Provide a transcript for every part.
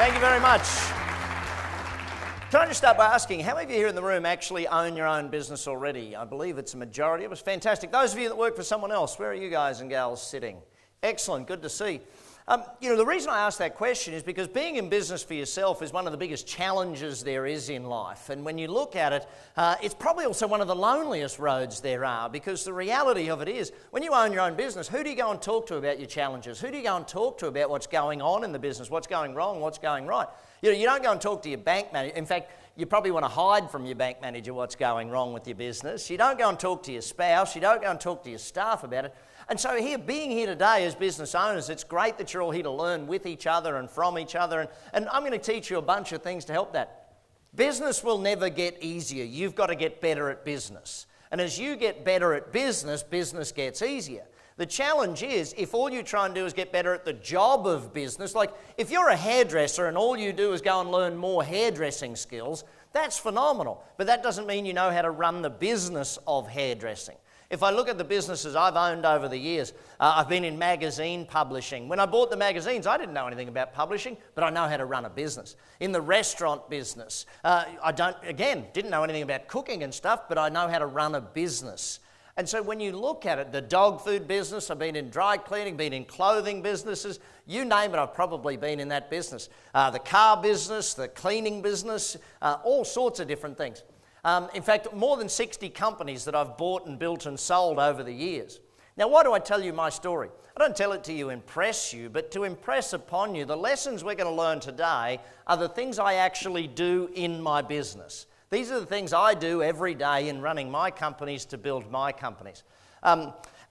Thank you very much. Can I just start by asking, how many of you here in the room actually own your own business already? I believe it's a majority. It was fantastic. Those of you that work for someone else, where are you guys and gals sitting? Excellent, good to see. The reason I ask that question is because being in business for yourself is one of the biggest challenges there is in life. And when you look at it, it's probably also one of the loneliest roads there are, because the reality of it is, when you own your own business, who do you go and talk to about your challenges? Who do you go and talk to about what's going on in the business, what's going wrong, what's going right? You don't go and talk to your bank manager. In fact, you probably want to hide from your bank manager what's going wrong with your business. You don't go and talk to your spouse. You don't go and talk to your staff about it. And so being here today as business owners, it's great that you're all here to learn with each other and from each other. And I'm going to teach you a bunch of things to help that. Business will never get easier. You've got to get better at business. And as you get better at business, business gets easier. The challenge is, if all you try and do is get better at the job of business, like if you're a hairdresser and all you do is go and learn more hairdressing skills, that's phenomenal. But that doesn't mean you know how to run the business of hairdressing. If I look at the businesses I've owned over the years, I've been in magazine publishing. When I bought the magazines, I didn't know anything about publishing, but I know how to run a business. In the restaurant business, didn't know anything about cooking and stuff, but I know how to run a business. And so when you look at it, the dog food business, I've been in dry cleaning, been in clothing businesses, you name it, I've probably been in that business. The car business, the cleaning business, all sorts of different things. In fact, more than 60 companies that I've bought and built and sold over the years. Now, why do I tell you my story? I don't tell it to impress you, but to impress upon you the lessons we're going to learn today are the things I actually do in my business. These are the things I do every day in running my companies to build my companies.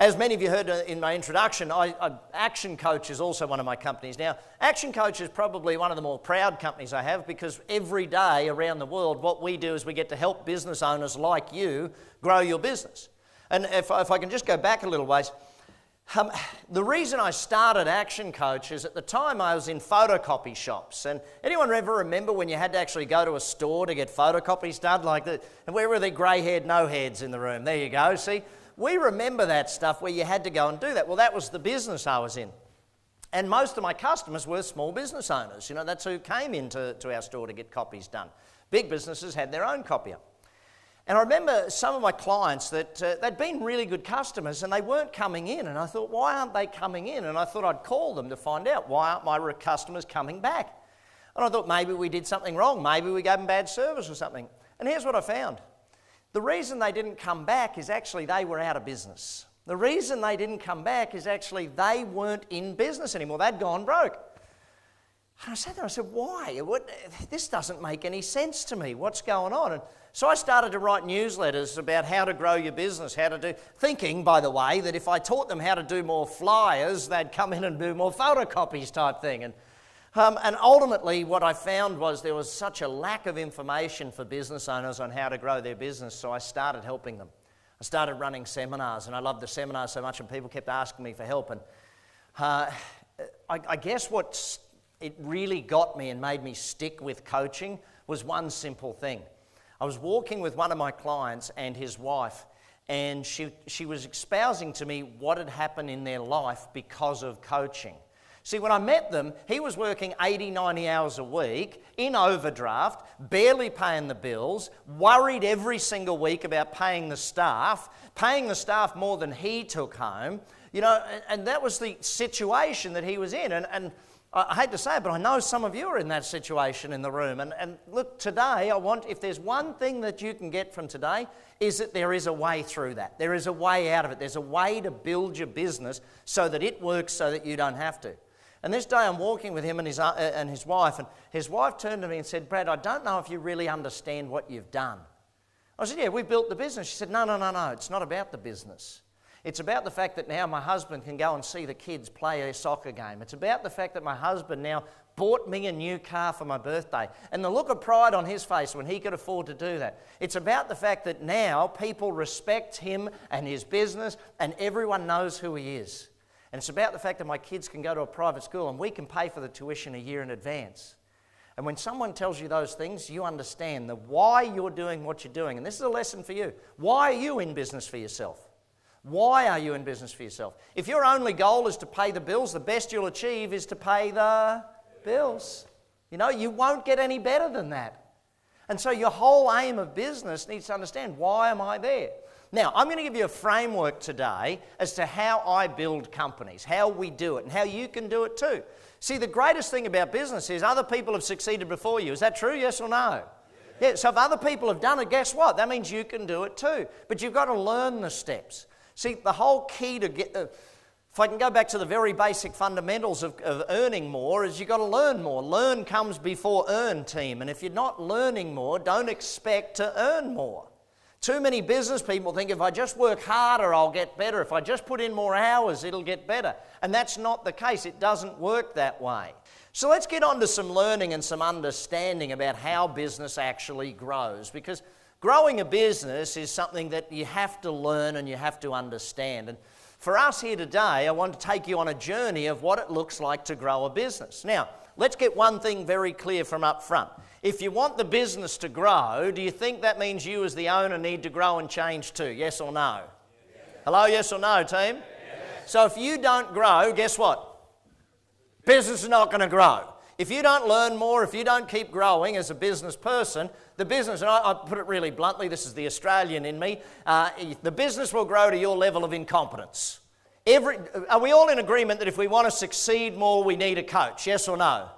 As many of you heard in my introduction, ActionCOACH is also one of my companies. Now, ActionCOACH is probably one of the more proud companies I have, because every day around the world, what we do is we get to help business owners like you grow your business. And if I can just go back a little ways, the reason I started ActionCOACH is at the time I was in photocopy shops. And anyone ever remember when you had to actually go to a store to get photocopies done? And where were the grey-haired no-heads in the room? There you go, see? We remember that stuff where you had to go and do that. Well, that was the business I was in. And most of my customers were small business owners. That's who came into our store to get copies done. Big businesses had their own copier. And I remember some of my clients that they'd been really good customers and they weren't coming in. And I thought, why aren't they coming in? And I thought I'd call them to find out, why aren't my customers coming back? And I thought maybe we did something wrong. Maybe we gave them bad service or something. And here's what I found. The reason they didn't come back is actually they were out of business. The reason they didn't come back is actually they weren't in business anymore. They'd gone broke. And I sat there and I said, why? This doesn't make any sense to me. What's going on? And so I started to write newsletters about how to grow your business, thinking, by the way, that if I taught them how to do more flyers, they'd come in and do more photocopies type thing. And ultimately, what I found was there was such a lack of information for business owners on how to grow their business, so I started helping them. I started running seminars, and I loved the seminars so much, and people kept asking me for help. And I guess it really got me and made me stick with coaching was one simple thing. I was walking with one of my clients and his wife, and she was espousing to me what had happened in their life because of coaching. See, when I met them, he was working 80, 90 hours a week, in overdraft, barely paying the bills, worried every single week about paying the staff more than he took home, and that was the situation that he was in. And I hate to say it, but I know some of you are in that situation in the room. And look, today, if there's one thing that you can get from today, is that there is a way through that. There is a way out of it. There's a way to build your business so that it works so that you don't have to. And this day I'm walking with him and his wife, and his wife turned to me and said, Brad, I don't know if you really understand what you've done. I said, yeah, we built the business. She said, no, it's not about the business. It's about the fact that now my husband can go and see the kids play a soccer game. It's about the fact that my husband now bought me a new car for my birthday. And the look of pride on his face when he could afford to do that. It's about the fact that now people respect him and his business and everyone knows who he is. And it's about the fact that my kids can go to a private school and we can pay for the tuition a year in advance. And when someone tells you those things, you understand the why you're doing what you're doing. And this is a lesson for you. Why are you in business for yourself? Why are you in business for yourself? If your only goal is to pay the bills, the best you'll achieve is to pay the bills. You know, you won't get any better than that. And so your whole aim of business needs to understand, why am I there? Now, I'm going to give you a framework today as to how I build companies, how we do it, and how you can do it too. See, the greatest thing about business is other people have succeeded before you. Is that true, yes or no? Yeah, so if other people have done it, guess what? That means you can do it too. But you've got to learn the steps. See, the whole key to get... if I can go back to the very basic fundamentals of earning more, is you've got to learn more. Learn comes before earn, team. And if you're not learning more, don't expect to earn more. Too many business people think if I just work harder, I'll get better. If I just put in more hours, it'll get better. And that's not the case. It doesn't work that way. So let's get on to some learning and some understanding about how business actually grows. Because growing a business is something that you have to learn and you have to understand. And for us here today, I want to take you on a journey of what it looks like to grow a business. Now, let's get one thing very clear from up front. If you want the business to grow, do you think that means you as the owner need to grow and change too? Yes or no? Yes. Hello, yes or no, team? Yes. So if you don't grow, guess what? Business is not going to grow. If you don't learn more, if you don't keep growing as a business person, the business, and I put it really bluntly, this is the Australian in me, the business will grow to your level of incompetence. Are we all in agreement that if we want to succeed more, we need a coach? Yes or no?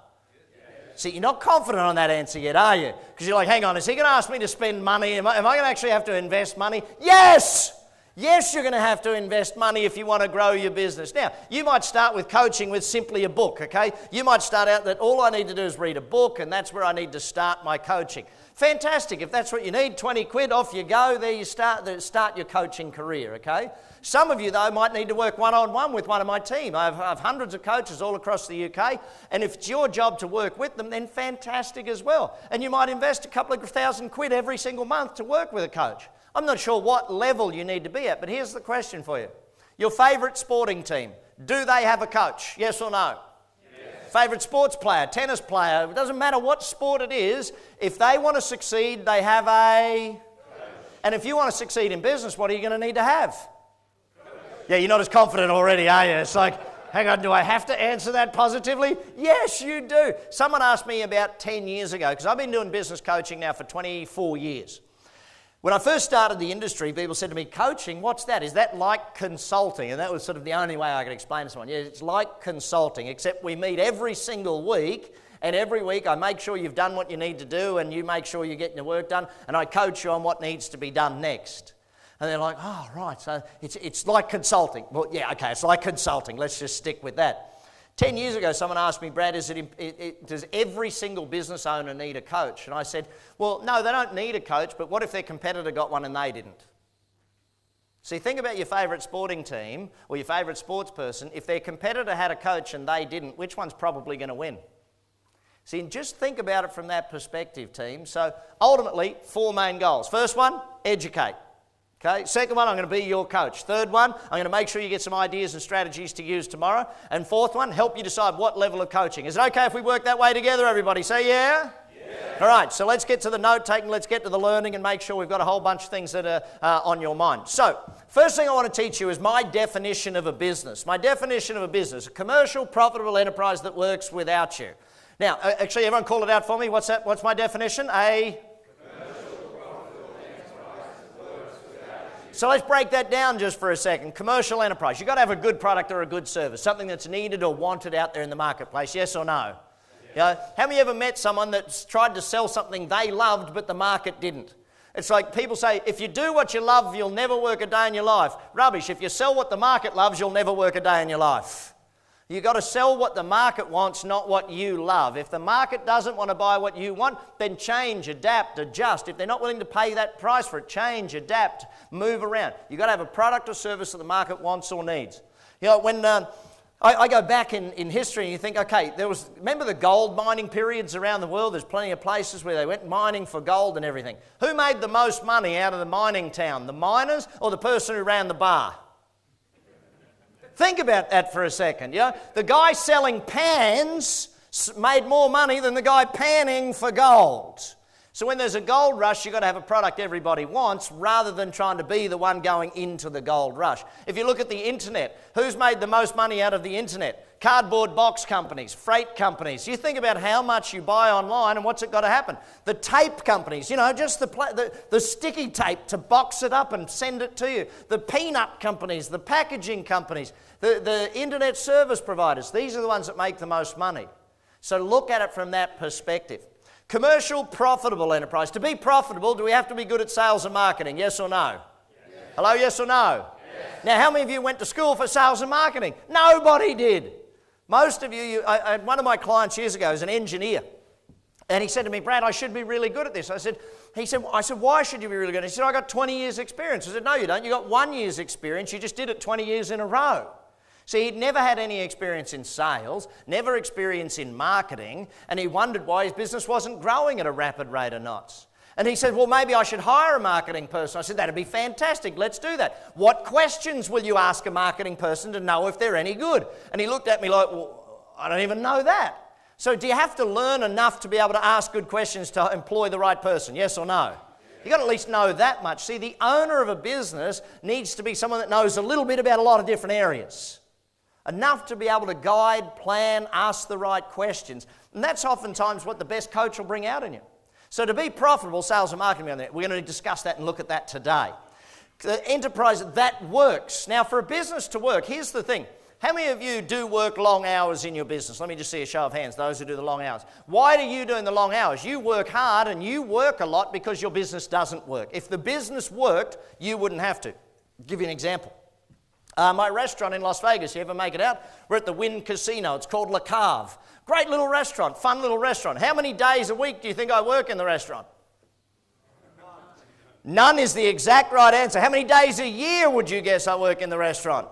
See, you're not confident on that answer yet, are you? Because you're like, hang on, is he going to ask me to spend money? Am I going to actually have to invest money? Yes! Yes, you're going to have to invest money if you want to grow your business. Now, you might start with coaching with simply a book, okay? You might start out that all I need to do is read a book and that's where I need to start my coaching. Fantastic. If that's what you need, 20 quid, off you go. There you start your coaching career, okay? Some of you, though, might need to work one-on-one with one of my team. I have hundreds of coaches all across the UK, and if it's your job to work with them, then fantastic as well. And you might invest a couple of £1,000 every single month to work with a coach. I'm not sure what level you need to be at, but here's the question for you. Your favourite sporting team, do they have a coach? Yes or no? Yes. Favourite sports player, tennis player, it doesn't matter what sport it is, if they want to succeed, they have a coach. And if you want to succeed in business, what are you going to need to have? Yeah, you're not as confident already, are you? It's like, hang on, do I have to answer that positively? Yes, you do. Someone asked me about 10 years ago, because I've been doing business coaching now for 24 years. When I first started the industry, people said to me, coaching, what's that? Is that like consulting? And that was sort of the only way I could explain to someone. Yeah, it's like consulting, except we meet every single week, and every week I make sure you've done what you need to do, and you make sure you're getting your work done, and I coach you on what needs to be done next. And they're like, oh, right, so it's like consulting. Well, yeah, okay, it's like consulting. Let's just stick with that. 10 years ago, someone asked me, Brad, does every single business owner need a coach? And I said, well, no, they don't need a coach, but what if their competitor got one and they didn't? See, think about your favourite sporting team or your favourite sports person. If their competitor had a coach and they didn't, which one's probably going to win? See, just think about it from that perspective, team. So ultimately, 4 main goals. First one, educate. Okay. Second one, I'm going to be your coach. Third one, I'm going to make sure you get some ideas and strategies to use tomorrow. And fourth one, help you decide what level of coaching. Is it okay if we work that way together, everybody? Say yeah? Yeah. All right, so let's get to the note-taking, let's get to the learning and make sure we've got a whole bunch of things that are on your mind. So, first thing I want to teach you is my definition of a business. My definition of a business, a commercial, profitable enterprise that works without you. Now, actually, everyone call it out for me. What's that? What's my definition? So let's break that down just for a second. Commercial enterprise. You've got to have a good product or a good service, something that's needed or wanted out there in the marketplace, yes or no? Yeah. You know, have you ever met someone that's tried to sell something they loved but the market didn't? It's like people say, if you do what you love, you'll never work a day in your life. Rubbish. If you sell what the market loves, you'll never work a day in your life. You've got to sell what the market wants, not what you love. If the market doesn't want to buy what you want, then change, adapt, adjust. If they're not willing to pay that price for it, change, adapt, move around. You've got to have a product or service that the market wants or needs. You know, when I go back in history and you think, okay, remember the gold mining periods around the world? There's plenty of places where they went mining for gold and everything. Who made the most money out of the mining town? The miners or the person who ran the bar? Think about that for a second. You know? The guy selling pans made more money than the guy panning for gold. So when there's a gold rush, you've got to have a product everybody wants rather than trying to be the one going into the gold rush. If you look at the internet, who's made the most money out of the internet? cardboard box companies, freight companies. You think about how much you buy online and what's it got to happen. The tape companies, just the sticky tape to box it up and send it to you. The peanut companies, the packaging companies, the internet service providers. These are the ones that make the most money. So look at it from that perspective. Commercial, profitable enterprise. To be profitable, do we have to be good at sales and marketing? Yes or no? Yes. Hello, yes or no? Yes. Now, how many of you went to school for sales and marketing? Nobody did. Most of you, one of my clients years ago is an engineer. And he said to me, Brad, I should be really good at this. I said, why should you be really good? He said, I got 20 years experience. I said, no, you don't. You got 1 year's experience. You just did it 20 years in a row. See, he'd never had any experience in sales, never experience in marketing, and he wondered why his business wasn't growing at a rapid rate of knots. And he said, well, maybe I should hire a marketing person. I said, that'd be fantastic. Let's do that. What questions will you ask a marketing person to know if they're any good? And he looked at me like, well, I don't even know that. So do you have to learn enough to be able to ask good questions to employ the right person? Yes or no? You've got to at least know that much. See, the owner of a business needs to be someone that knows a little bit about a lot of different areas. Enough to be able to guide, plan, ask the right questions. And that's oftentimes what the best coach will bring out in you. So to be profitable, sales and marketing, we're going to discuss that and look at that today. The enterprise, that works. Now for a business to work, here's the thing. How many of you do work long hours in your business? Let me just see a show of hands, those who do the long hours. Why are you doing the long hours? You work hard and you work a lot because your business doesn't work. If the business worked, you wouldn't have to. I'll give you an example. My restaurant in Las Vegas, you ever make it out? We're at the Wynn Casino. It's called Le Cave. Great little restaurant, fun little restaurant. How many days a week do you think I work in the restaurant? None is the exact right answer. How many days a year would you guess I work in the restaurant?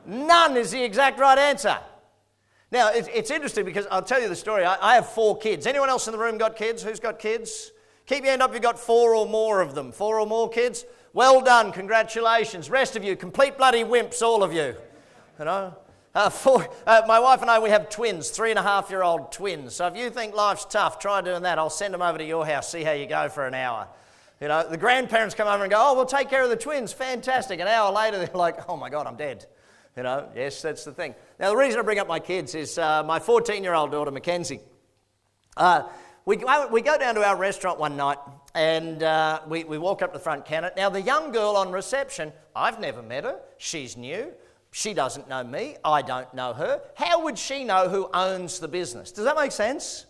None is the exact right answer. Now, it's interesting because I'll tell you the story. I have 4 kids. Anyone else in the room got kids? Who's got kids? Keep your hand up if you've got 4 or more of them. 4 or more kids? Well done, congratulations. Rest of you, complete bloody wimps, all of you. My wife and I, we have twins, 3.5-year-old twins. So if you think life's tough, try doing that. I'll send them over to your house, see how you go for an hour. The grandparents come over and go, oh, we'll take care of the twins, fantastic. An hour later, they're like, oh my God, I'm dead. Yes, that's the thing. Now, the reason I bring up my kids is my 14-year-old daughter, Mackenzie. We go down to our restaurant one night and we walk up to the front counter. Now, the young girl on reception, I've never met her. She's new. She doesn't know me. I don't know her. How would she know who owns the business? Does that make sense?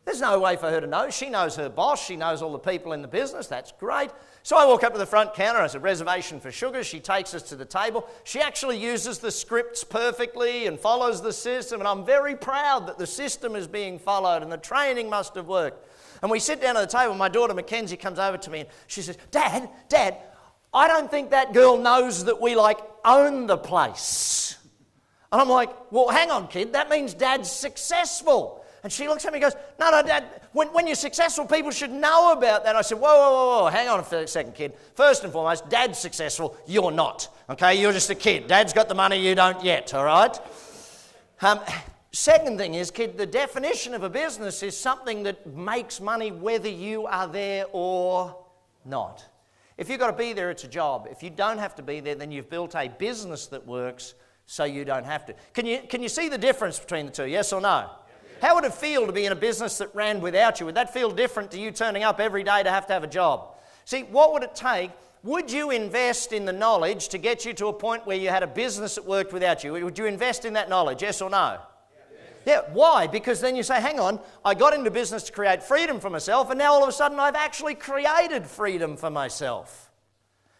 There's no way for her to know. She knows her boss. She knows all the people in the business. That's great. So I walk up to the front counter. I said, reservation for sugar. She takes us to the table. She actually uses the scripts perfectly and follows the system. And I'm very proud that the system is being followed and the training must have worked. And we sit down at the table. My daughter Mackenzie comes over to me and she says, Dad, I don't think that girl knows that we own the place. And I'm like, well, hang on, kid. That means Dad's successful. And she looks at me and goes, no, Dad, when you're successful, people should know about that. I said, whoa, hang on a second, kid. First and foremost, Dad's successful, you're not, okay? You're just a kid. Dad's got the money, you don't yet, all right? Second thing is, kid, the definition of a business is something that makes money whether you are there or not. If you've got to be there, it's a job. If you don't have to be there, then you've built a business that works so you don't have to. Can you see the difference between the two, yes or no? How would it feel to be in a business that ran without you? Would that feel different to you turning up every day to have a job? See, what would it take? Would you invest in the knowledge to get you to a point where you had a business that worked without you? Would you invest in that knowledge, yes or no? Yeah, why? Because then you say, hang on, I got into business to create freedom for myself, and now all of a sudden I've actually created freedom for myself.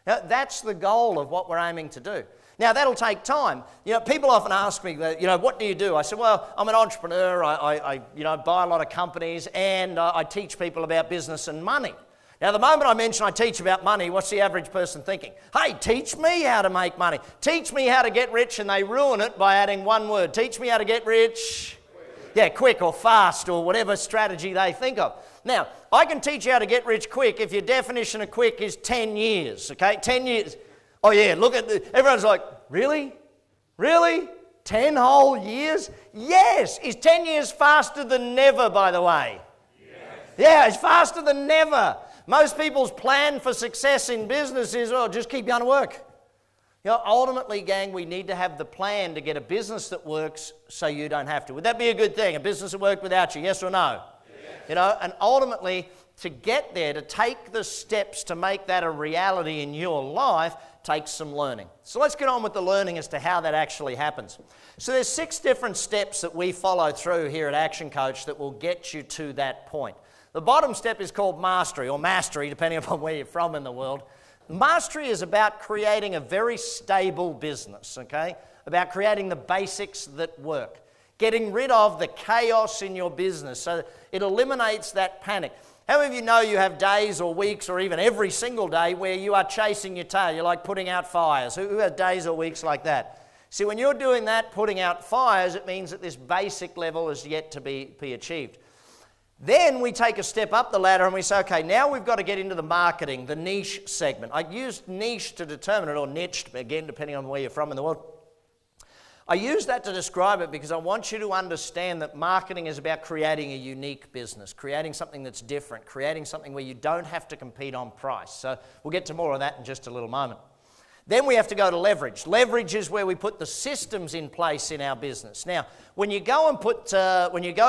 Now, that's the goal of what we're aiming to do. Now, that'll take time. People often ask me, what do you do? I say, well, I'm an entrepreneur. I buy a lot of companies and I teach people about business and money. Now, the moment I mention I teach about money, what's the average person thinking? Hey, teach me how to make money. Teach me how to get rich, and they ruin it by adding one word. Teach me how to get rich. Yeah, quick or fast or whatever strategy they think of. Now, I can teach you how to get rich quick if your definition of quick is 10 years, okay? 10 years. Oh yeah, look at everyone's like, really? Really? 10 whole years? Yes! Is 10 years faster than never, by the way? Yes. Yeah, it's faster than never. Most people's plan for success in business is, just keep going to work. Ultimately, gang, we need to have the plan to get a business that works so you don't have to. Would that be a good thing? A business that worked without you, yes or no? Yes. And ultimately, to get there, to take the steps to make that a reality in your life, takes some learning. So let's get on with the learning as to how that actually happens. So there's 6 different steps that we follow through here at Action Coach that will get you to that point. The bottom step is called mastery, or mastery, depending upon where you're from in the world. Mastery is about creating a very stable business, okay? About creating the basics that work. Getting rid of the chaos in your business so that it eliminates that panic. How many of you know you have days or weeks or even every single day where you are chasing your tail? You're like putting out fires. Who has days or weeks like that? See, when you're doing that, putting out fires, it means that this basic level is yet to be achieved. Then we take a step up the ladder and we say, okay, now we've got to get into the marketing, the niche segment. I used niche to determine it, or niche, again, depending on where you're from in the world. I use that to describe it because I want you to understand that marketing is about creating a unique business, creating something that's different, creating something where you don't have to compete on price. So we'll get to more of that in just a little moment. Then we have to go to leverage. Leverage is where we put the systems in place in our business. Now, when you go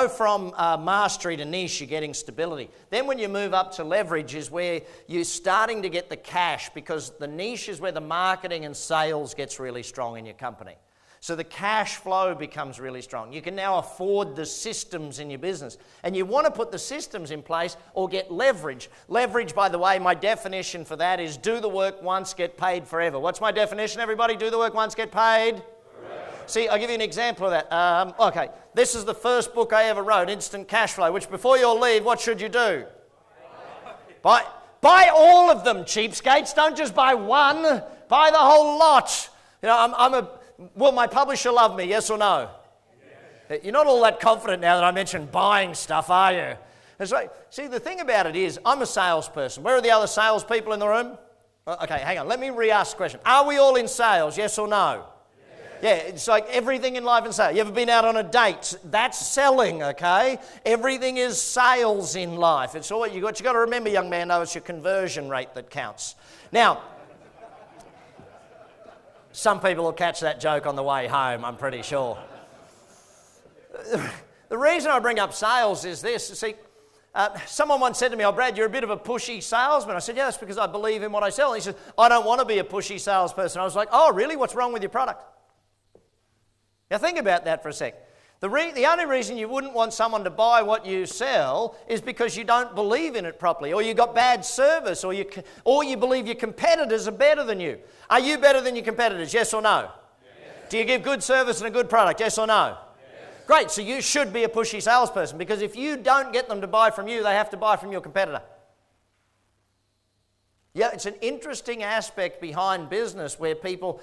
from mastery to niche, you're getting stability. Then when you move up to leverage is where you're starting to get the cash, because the niche is where the marketing and sales gets really strong in your company. So the cash flow becomes really strong. You can now afford the systems in your business. And you want to put the systems in place or get leverage. Leverage, by the way, my definition for that is do the work once, get paid forever. What's my definition, everybody? Do the work once, get paid? Forever. See, I'll give you an example of that. Okay, this is the first book I ever wrote, Instant Cash Flow, which before you all leave, what should you do? Buy all of them, cheapskates. Don't just buy one. Buy the whole lot. Will my publisher love me, yes or no? Yes. You're not all that confident now that I mentioned buying stuff, are you? That's right. See, the thing about it is, I'm a salesperson. Where are the other salespeople in the room? Okay, hang on. Let me re-ask the question. Are we all in sales, yes or no? Yes. Yeah, it's like everything in life is sales. You ever been out on a date? That's selling, okay? Everything is sales in life. It's all you've got to remember, young man, though, it's your conversion rate that counts. Now, some people will catch that joke on the way home, I'm pretty sure. The reason I bring up sales is this. See, someone once said to me, "Oh, Brad, you're a bit of a pushy salesman." I said, "Yeah, that's because I believe in what I sell." And he said, "I don't want to be a pushy salesperson." I was like, "Oh, really? What's wrong with your product?" Now think about that for a sec. The only reason you wouldn't want someone to buy what you sell is because you don't believe in it properly, or you got bad service, or you believe your competitors are better than you. Are you better than your competitors, yes or no? Yes. Do you give good service and a good product, yes or no? Yes. Great, so you should be a pushy salesperson, because if you don't get them to buy from you, they have to buy from your competitor. Yeah, it's an interesting aspect behind business where people,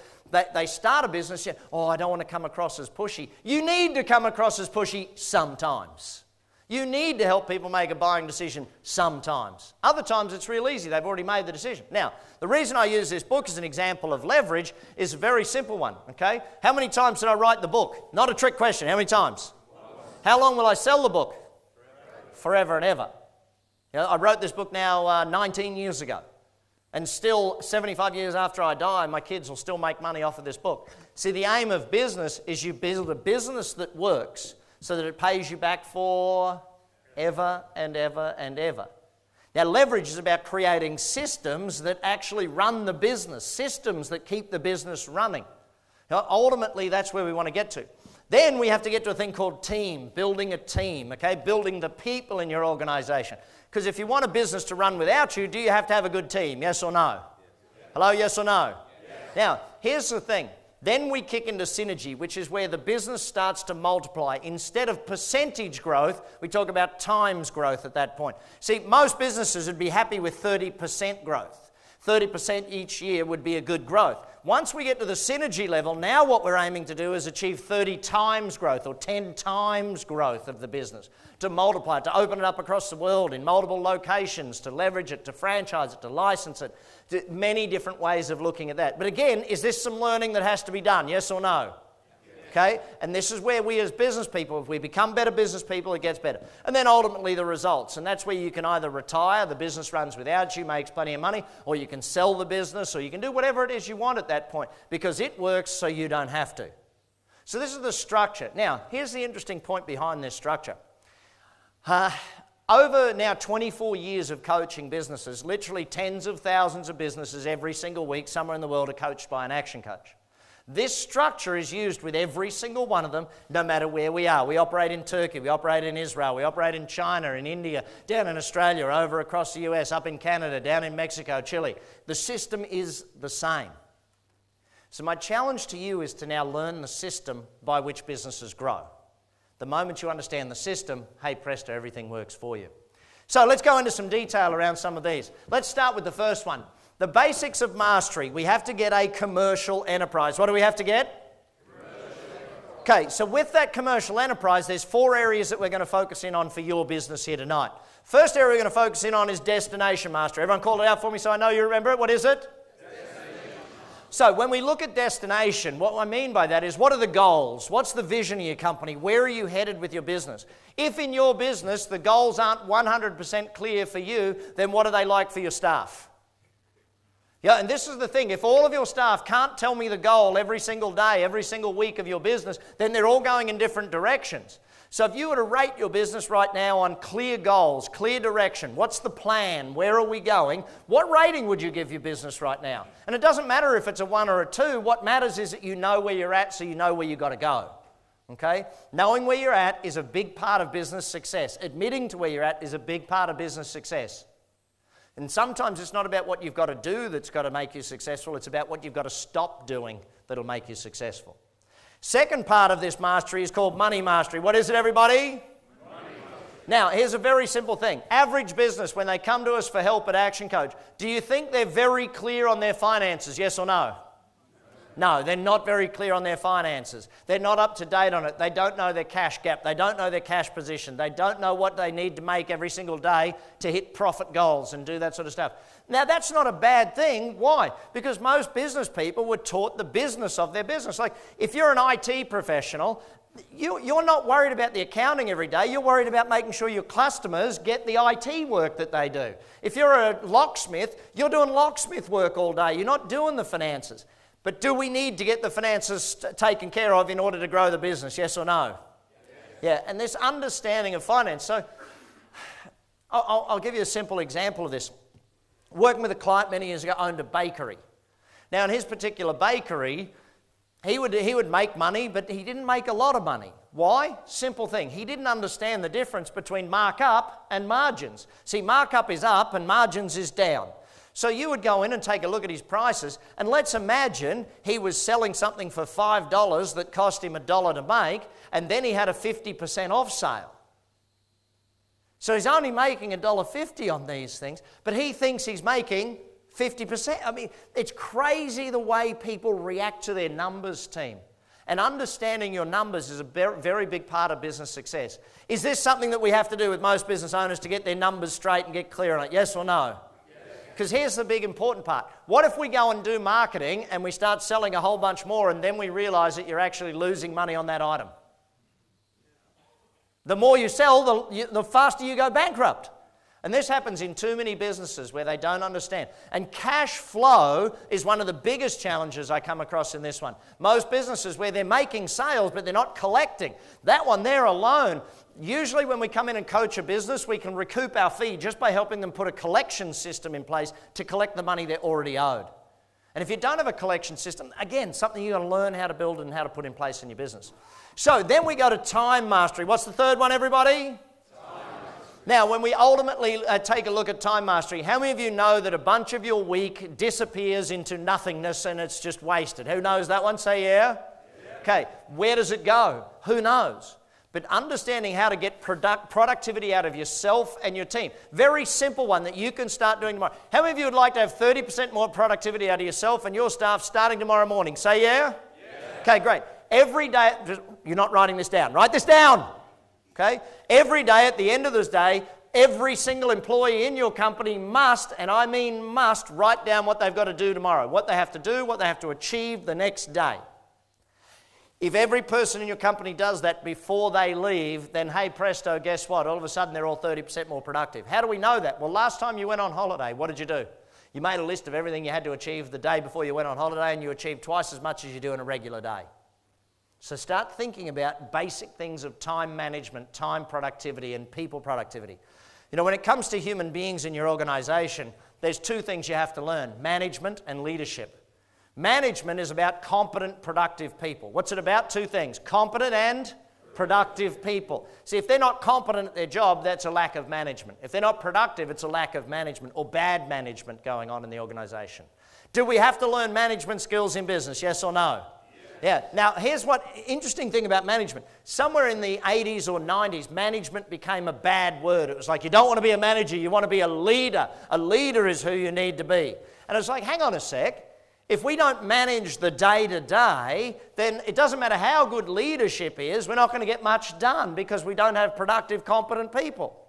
they start a business, "Oh, I don't want to come across as pushy." You need to come across as pushy sometimes. You need to help people make a buying decision sometimes. Other times it's real easy. They've already made the decision. Now, the reason I use this book as an example of leverage is a very simple one, okay? How many times did I write the book? Not a trick question. How many times? How long will I sell the book? Forever and ever. I wrote this book now 19 years ago. And still, 75 years after I die, my kids will still make money off of this book. See, the aim of business is you build a business that works so that it pays you back for ever and ever and ever. Now, leverage is about creating systems that actually run the business, systems that keep the business running. Now, ultimately, that's where we want to get to. Then we have to get to a thing called team, building a team, okay? Building the people in your organization. Because if you want a business to run without you, do you have to have a good team? Yes or no? Yes. Hello, yes or no? Yes. Now, here's the thing. Then we kick into synergy, which is where the business starts to multiply. Instead of percentage growth, we talk about times growth at that point. See, most businesses would be happy with 30% growth. 30% each year would be a good growth. Once we get to the synergy level, now what we're aiming to do is achieve 30 times growth or 10 times growth of the business, to multiply it, to open it up across the world in multiple locations, to leverage it, to franchise it, to license it, to many different ways of looking at that. But again, is this some learning that has to be done, yes or no? Yes. Okay? And this is where we as business people, if we become better business people, it gets better. And then ultimately the results. And that's where you can either retire, the business runs without you, makes plenty of money, or you can sell the business, or you can do whatever it is you want at that point, because it works so you don't have to. So this is the structure. Now, here's the interesting point behind this structure. Over now 24 years of coaching businesses, literally tens of thousands of businesses every single week, somewhere in the world are coached by an action coach. This structure is used with every single one of them, no matter where we are. We operate in Turkey, we operate in Israel, we operate in China, in India, down in Australia, over across the US, up in Canada, down in Mexico, Chile. The system is the same. So my challenge to you is to now learn the system by which businesses grow. The moment you understand the system, hey presto, everything works for you. So let's go into some detail around some of these. Let's start with the first one. The basics of mastery. We have to get a commercial enterprise. What do we have to get? Okay, so with that commercial enterprise, there's 4 areas that we're going to focus in on for your business here tonight. First area we're going to focus in on is destination mastery. Everyone call it out for me so I know you remember it. What is it? So when we look at destination, what I mean by that is, what are the goals? What's the vision of your company? Where are you headed with your business? If in your business the goals aren't 100% clear for you, then what are they like for your staff? Yeah, and this is the thing. If all of your staff can't tell me the goal every single day, every single week of your business, then they're all going in different directions. So if you were to rate your business right now on clear goals, clear direction, what's the plan, where are we going, what rating would you give your business right now? And it doesn't matter if it's a 1 or a 2. What matters is that you know where you're at, so you know where you've got to go. Okay? Knowing where you're at is a big part of business success. Admitting to where you're at is a big part of business success. And sometimes it's not about what you've got to do that's got to make you successful. It's about what you've got to stop doing that'll make you successful. Second part of this mastery is called money mastery. What is it, everybody? Now, here's a very simple thing. Average business, when they come to us for help at Action Coach, do you think they're very clear on their finances, yes or no? No, they're not very clear on their finances. They're not up to date on it. They don't know their cash gap. They don't know their cash position. They don't know what they need to make every single day to hit profit goals and do that sort of stuff. Now, that's not a bad thing. Why? Because most business people were taught the business of their business. Like, if you're an IT professional, you're not worried about the accounting every day. You're worried about making sure your customers get the IT work that they do. If you're a locksmith, you're doing locksmith work all day. You're not doing the finances. But do we need to get the finances taken care of in order to grow the business, yes or no? Yeah, and this understanding of finance. So I'll give you a simple example of this. Working with a client many years ago, owned a bakery. Now in his particular bakery, he would make money, but he didn't make a lot of money. Why? Simple thing. He didn't understand the difference between markup and margins. See, markup is up and margins is down. So you would go in and take a look at his prices, and let's imagine he was selling something for $5 that cost him $1 to make, and then he had a 50% off sale. So he's only making $1.50 on these things, but he thinks he's making 50%. I mean, it's crazy the way people react to their numbers, team. And understanding your numbers is a very big part of business success. Is this something that we have to do with most business owners to get their numbers straight and get clear on it? Yes or no? Because here's the big important part. What if we go and do marketing and we start selling a whole bunch more and then we realize that you're actually losing money on that item? The more you sell, the faster you go bankrupt. And this happens in too many businesses where they don't understand. And cash flow is one of the biggest challenges I come across in this one. Most businesses where they're making sales but they're not collecting. That one there alone, usually when we come in and coach a business, we can recoup our fee just by helping them put a collection system in place to collect the money they're already owed. And if you don't have a collection system, again, something you've got to learn how to build and how to put in place in your business. So then we go to time mastery. What's the third one, everybody? Now, when we ultimately take a look at time mastery, how many of you know that a bunch of your week disappears into nothingness and it's just wasted? Who knows that one? Say yeah. Okay, where does it go? Who knows? But understanding how to get productivity out of yourself and your team. Very simple one that you can start doing tomorrow. How many of you would like to have 30% more productivity out of yourself and your staff starting tomorrow morning? Say yeah. Okay, great. Every day, you're not writing this down. Write this down. Okay? Every day at the end of this day, every single employee in your company must, and I mean must, write down what they've got to do tomorrow, what they have to do, what they have to achieve the next day. If every person in your company does that before they leave, then hey presto, guess what? All of a sudden they're all 30% more productive. How do we know that? Well, last time you went on holiday, what did you do? You made a list of everything you had to achieve the day before you went on holiday, and you achieved twice as much as you do in a regular day. So start thinking about basic things of time management, time productivity, and people productivity. You know, when it comes to human beings in your organization, there's two things you have to learn: management and leadership. Management is about competent, productive people. What's it about? Two things: competent and productive people. See, if they're not competent at their job, that's a lack of management. If they're not productive, it's a lack of management or bad management going on in the organization. Do we have to learn management skills in business? Yes or no? Yeah. Now, here's what interesting thing about management. Somewhere in the 80s or 90s, management became a bad word. It was like, you don't want to be a manager, you want to be a leader. A leader is who you need to be. And it's like, hang on a sec. If we don't manage the day-to-day, then it doesn't matter how good leadership is, we're not going to get much done because we don't have productive, competent people.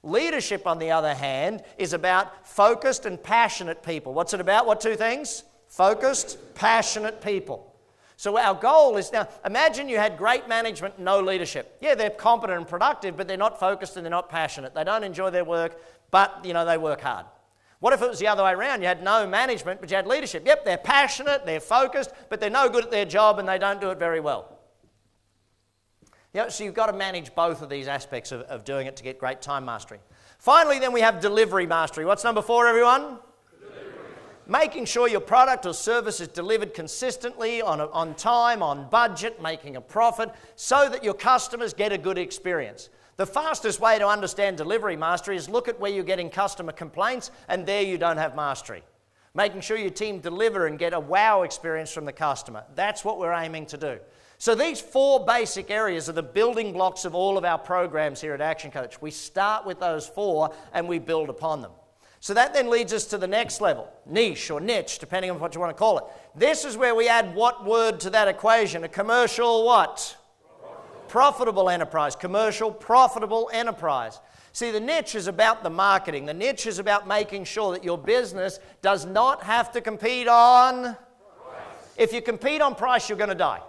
Leadership, on the other hand, is about focused and passionate people. What's it about? What two things? Focused, passionate people. So our goal is, now imagine you had great management and no leadership. Yeah, they're competent and productive, but they're not focused and they're not passionate. They don't enjoy their work, but they work hard. What if it was the other way around? You had no management, but you had leadership. Yep, they're passionate, they're focused, but they're no good at their job and they don't do it very well. So you've got to manage both of these aspects of doing it to get great time mastery. Finally, then we have delivery mastery. What's number 4, everyone? Making sure your product or service is delivered consistently, on time, on budget, making a profit, so that your customers get a good experience. The fastest way to understand delivery mastery is look at where you're getting customer complaints, and there you don't have mastery. Making sure your team deliver and get a wow experience from the customer. That's what we're aiming to do. So these 4 basic areas are the building blocks of all of our programs here at ActionCOACH. We start with those 4 and we build upon them. So that then leads us to the next level, niche or niche, depending on what you want to call it. This is where we add what word to that equation? A commercial what? Profitable enterprise. Commercial, profitable enterprise. See, the niche is about the marketing. The niche is about making sure that your business does not have to compete on price. If you compete on price, you're going to die.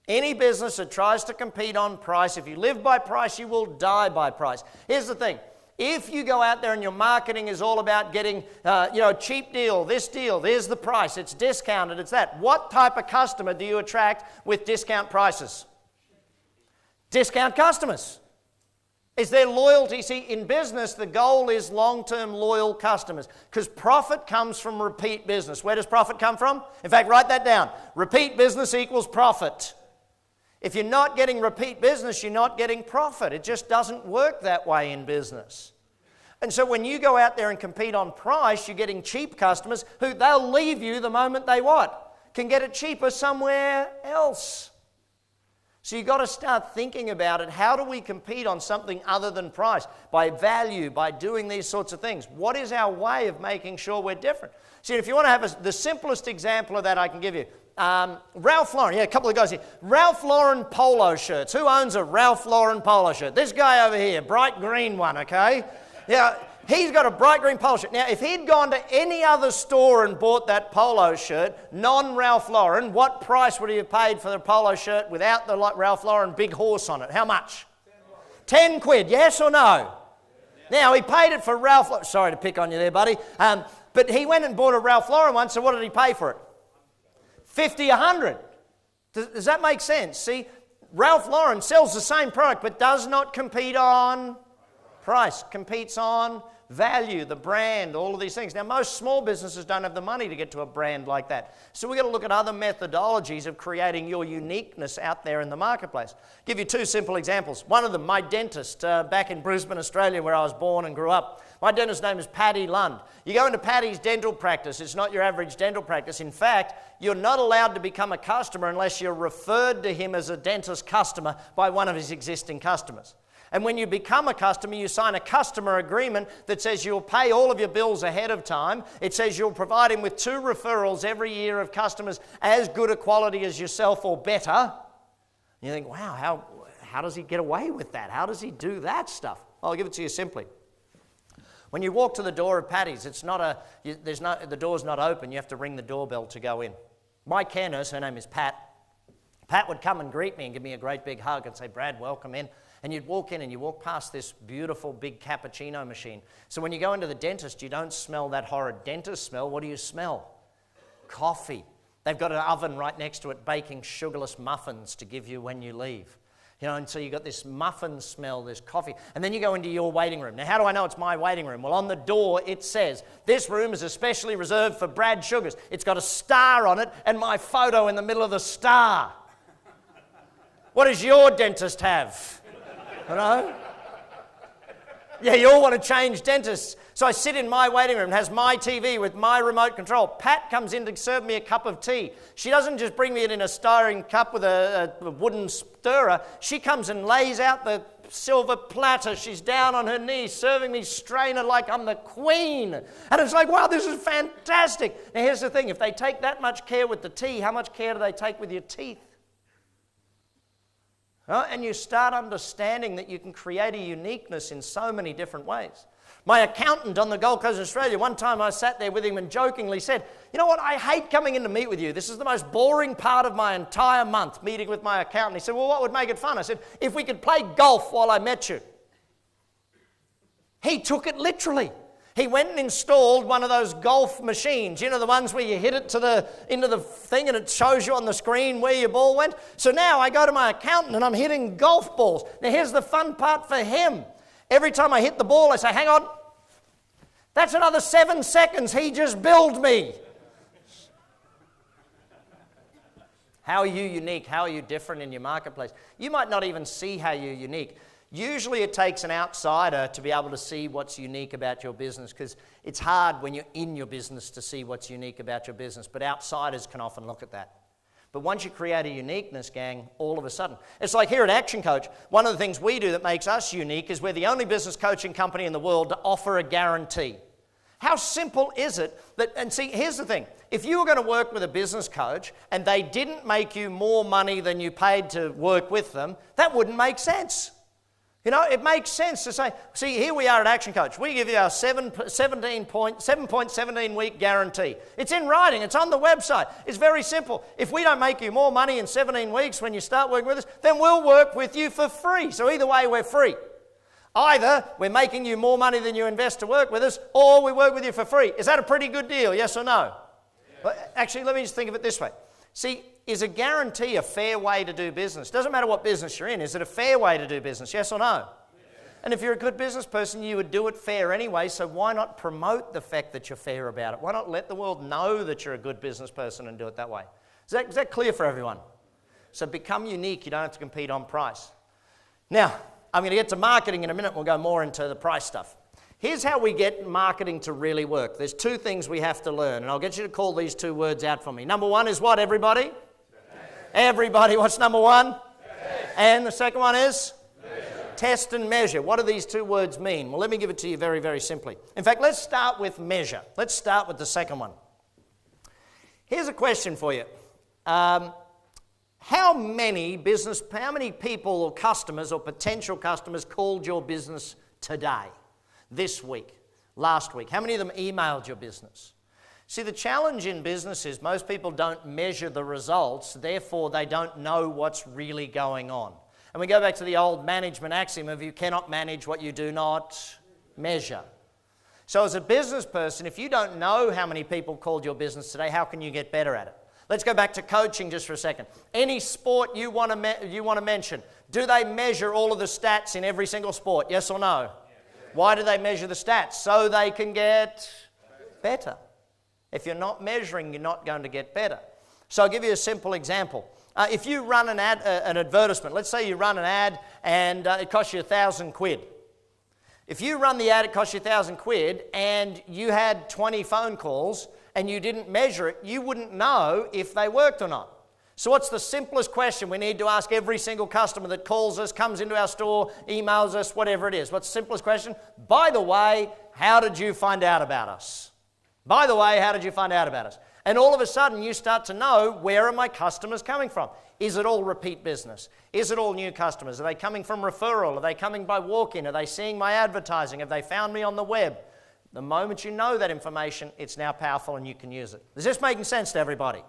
Any business that tries to compete on price, if you live by price, you will die by price. Here's the thing. If you go out there and your marketing is all about getting, cheap deal, there's the price, it's discounted, it's that. What type of customer do you attract with discount prices? Discount customers. Is there loyalty? See, in business, the goal is long-term loyal customers because profit comes from repeat business. Where does profit come from? In fact, write that down. Repeat business equals profit. If you're not getting repeat business, you're not getting profit. It just doesn't work that way in business. And so when you go out there and compete on price, you're getting cheap customers who they'll leave you the moment they what? Can get it cheaper somewhere else. So you've got to start thinking about it. How do we compete on something other than price? By value, by doing these sorts of things. What is our way of making sure we're different? See, if you want to have the simplest example of that I can give you, Ralph Lauren, a couple of guys here. Ralph Lauren polo shirts. Who owns a Ralph Lauren polo shirt? This guy over here, bright green one, okay? Yeah, he's got a bright green polo shirt. Now, if he'd gone to any other store and bought that polo shirt, non-Ralph Lauren, what price would he have paid for the polo shirt without the Ralph Lauren big horse on it? How much? 10 quid, yes or no? Now, he paid it for Ralph Lauren. Sorry to pick on you there, buddy. But he went and bought a Ralph Lauren one, so what did he pay for it? 50, 100. Does that make sense? See, Ralph Lauren sells the same product but does not compete on price, competes on value, the brand, all of these things. Now, most small businesses don't have the money to get to a brand like that. So we've got to look at other methodologies of creating your uniqueness out there in the marketplace. Give you 2 simple examples. One of them, my dentist back in Brisbane, Australia, where I was born and grew up. My dentist's name is Paddy Lund. You go into Paddy's dental practice, it's not your average dental practice. In fact, you're not allowed to become a customer unless you're referred to him as a dentist customer by one of his existing customers. And when you become a customer, you sign a customer agreement that says you'll pay all of your bills ahead of time. It says you'll provide him with 2 referrals every year of customers as good a quality as yourself or better. And you think, wow, how does he get away with that? How does he do that stuff? Well, I'll give it to you simply. When you walk to the door of Paddy's, the door's not open. You have to ring the doorbell to go in. My care nurse, her name is Pat, Pat would come and greet me and give me a great big hug and say, Brad, welcome in. And you'd walk in and you walk past this beautiful big cappuccino machine. So when you go into the dentist, you don't smell that horrid dentist smell. What do you smell? Coffee. They've got an oven right next to it baking sugarless muffins to give you when you leave. You know, and so you've got this muffin smell, this coffee. And then you go into your waiting room. Now, how do I know it's my waiting room? Well, on the door it says, this room is especially reserved for Brad Sugars. It's got a star on it and my photo in the middle of the star. What does your dentist have? You know? Yeah, you all want to change dentists. So I sit in my waiting room, it has my TV with my remote control. Pat comes in to serve me a cup of tea. She doesn't just bring me it in a styrene cup with a wooden stirrer. She comes and lays out the silver platter. She's down on her knees, serving me strainer like I'm the queen. And it's like, wow, this is fantastic. Now here's the thing, if they take that much care with the tea, how much care do they take with your teeth? And you start understanding that you can create a uniqueness in so many different ways. My accountant on the Gold Coast, Australia, one time I sat there with him and jokingly said, you know what, I hate coming in to meet with you. This is the most boring part of my entire month, meeting with my accountant. He said, well, what would make it fun? I said, if we could play golf while I met you. He took it literally. He went and installed one of those golf machines, you know, the ones where you hit it into the thing and it shows you on the screen where your ball went. So now I go to my accountant and I'm hitting golf balls. Now here's the fun part for him. Every time I hit the ball, I say, hang on, that's another 7 seconds. He just billed me. How are you unique? How are you different in your marketplace? You might not even see how you're unique. Usually it takes an outsider to be able to see what's unique about your business, because it's hard when you're in your business to see what's unique about your business, but outsiders can often look at that. But once you create a uniqueness, gang, all of a sudden. It's like here at Action Coach, one of the things we do that makes us unique is we're the only business coaching company in the world to offer a guarantee. How simple is it that, and see, here's the thing. If you were going to work with a business coach and they didn't make you more money than you paid to work with them, that wouldn't make sense. You know, it makes sense to say, see, here we are at Action Coach. We give you our 7.17 week guarantee. It's in writing. It's on the website. It's very simple. If we don't make you more money in 17 weeks when you start working with us, then we'll work with you for free. So either way, we're free. Either we're making you more money than you invest to work with us, or we work with you for free. Is that a pretty good deal, yes or no? Yeah. Well, actually, let me just think of it this way. See, is a guarantee a fair way to do business? Doesn't matter what business you're in. Is it a fair way to do business? Yes or no? Yes. And if you're a good business person, you would do it fair anyway, so why not promote the fact that you're fair about it? Why not let the world know that you're a good business person and do it that way? Is that clear for everyone? So become unique. You don't have to compete on price. Now, I'm going to get to marketing in a minute. We'll go more into the price stuff. Here's how we get marketing to really work. There's two things we have to learn, and I'll get you to call these two words out for me. Number one is what, everybody? Everybody, what's number one? Test. And the second one is? Measure. Test and measure. What do these two words mean? Well, let me give it to you very, very simply. In fact, let's start with measure. Let's start with the second one. Here's a question for you. How many people or customers or potential customers called your business today, this week, last week? How many of them emailed your business? See, the challenge in business is most people don't measure the results, therefore they don't know what's really going on. And we go back to the old management axiom of you cannot manage what you do not measure. So as a business person, if you don't know how many people called your business today, how can you get better at it? Let's go back to coaching just for a second. Any sport you want to mention, do they measure all of the stats in every single sport, yes or no? Why do they measure the stats? So they can get better. If you're not measuring, you're not going to get better. So I'll give you a simple example. If you run an advertisement, let's say you run an ad and it costs you £1,000. If you run the ad, it costs you £1,000 and you had 20 phone calls and you didn't measure it, you wouldn't know if they worked or not. So what's the simplest question we need to ask every single customer that calls us, comes into our store, emails us, whatever it is? What's the simplest question? By the way, how did you find out about us? By the way, how did you find out about us? And all of a sudden you start to know, where are my customers coming from? Is it all repeat business? Is it all new customers? Are they coming from referral? Are they coming by walk-in? Are they seeing my advertising? Have they found me on the web? The moment you know that information, it's now powerful and you can use it. Is this making sense to everybody?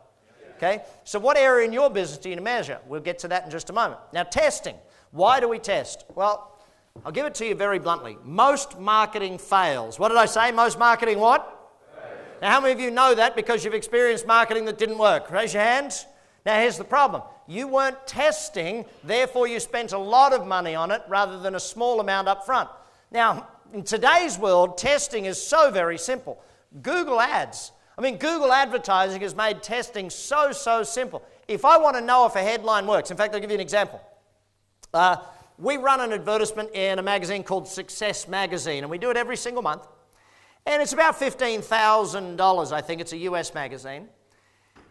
Okay? So what area in your business do you measure? We'll get to that in just a moment. Now, testing. Why do we test? Well, I'll give it to you very bluntly. Most marketing fails. What did I say? Most marketing what? Now, how many of you know that because you've experienced marketing that didn't work? Raise your hands. Now, here's the problem. You weren't testing, therefore you spent a lot of money on it rather than a small amount up front. Now, in today's world, testing is so very simple. Google Ads. Google advertising has made testing so simple. If I want to know if a headline works, in fact, I'll give you an example. We run an advertisement in a magazine called Success Magazine, and we do it every single month. And it's about $15,000, I think. It's a US magazine,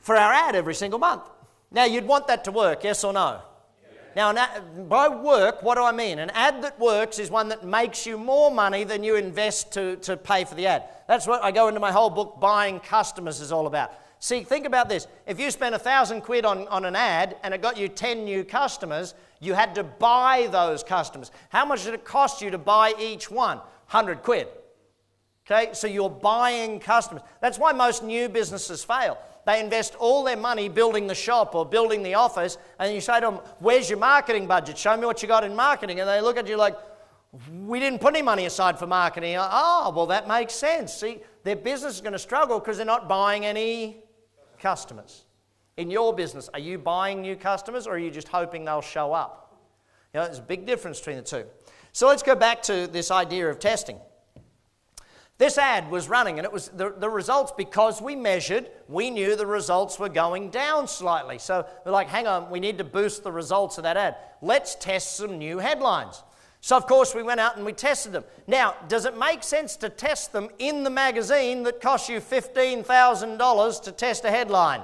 for our ad every single month. Now, you'd want that to work, yes or no? Now, by work, what do I mean? An ad that works is one that makes you more money than you invest to pay for the ad. That's what I go into my whole book, Buying Customers, is all about. See, think about this. If you spent £1,000 on an ad and it got you 10 new customers, you had to buy those customers. How much did it cost you to buy each one? £100. Okay, so you're buying customers. That's why most new businesses fail. They invest all their money building the shop or building the office, and you say to them, where's your marketing budget? Show me what you got in marketing. And they look at you like, we didn't put any money aside for marketing. Oh, well, that makes sense. See, their business is going to struggle because they're not buying any customers. In your business, are you buying new customers or are you just hoping they'll show up? There's a big difference between the two. So let's go back to this idea of testing. This ad was running, and it was the results, because we measured, we knew the results were going down slightly. So we're like, hang on, we need to boost the results of that ad. Let's test some new headlines. So, of course, we went out and we tested them. Now, does it make sense to test them in the magazine that costs you $15,000 to test a headline?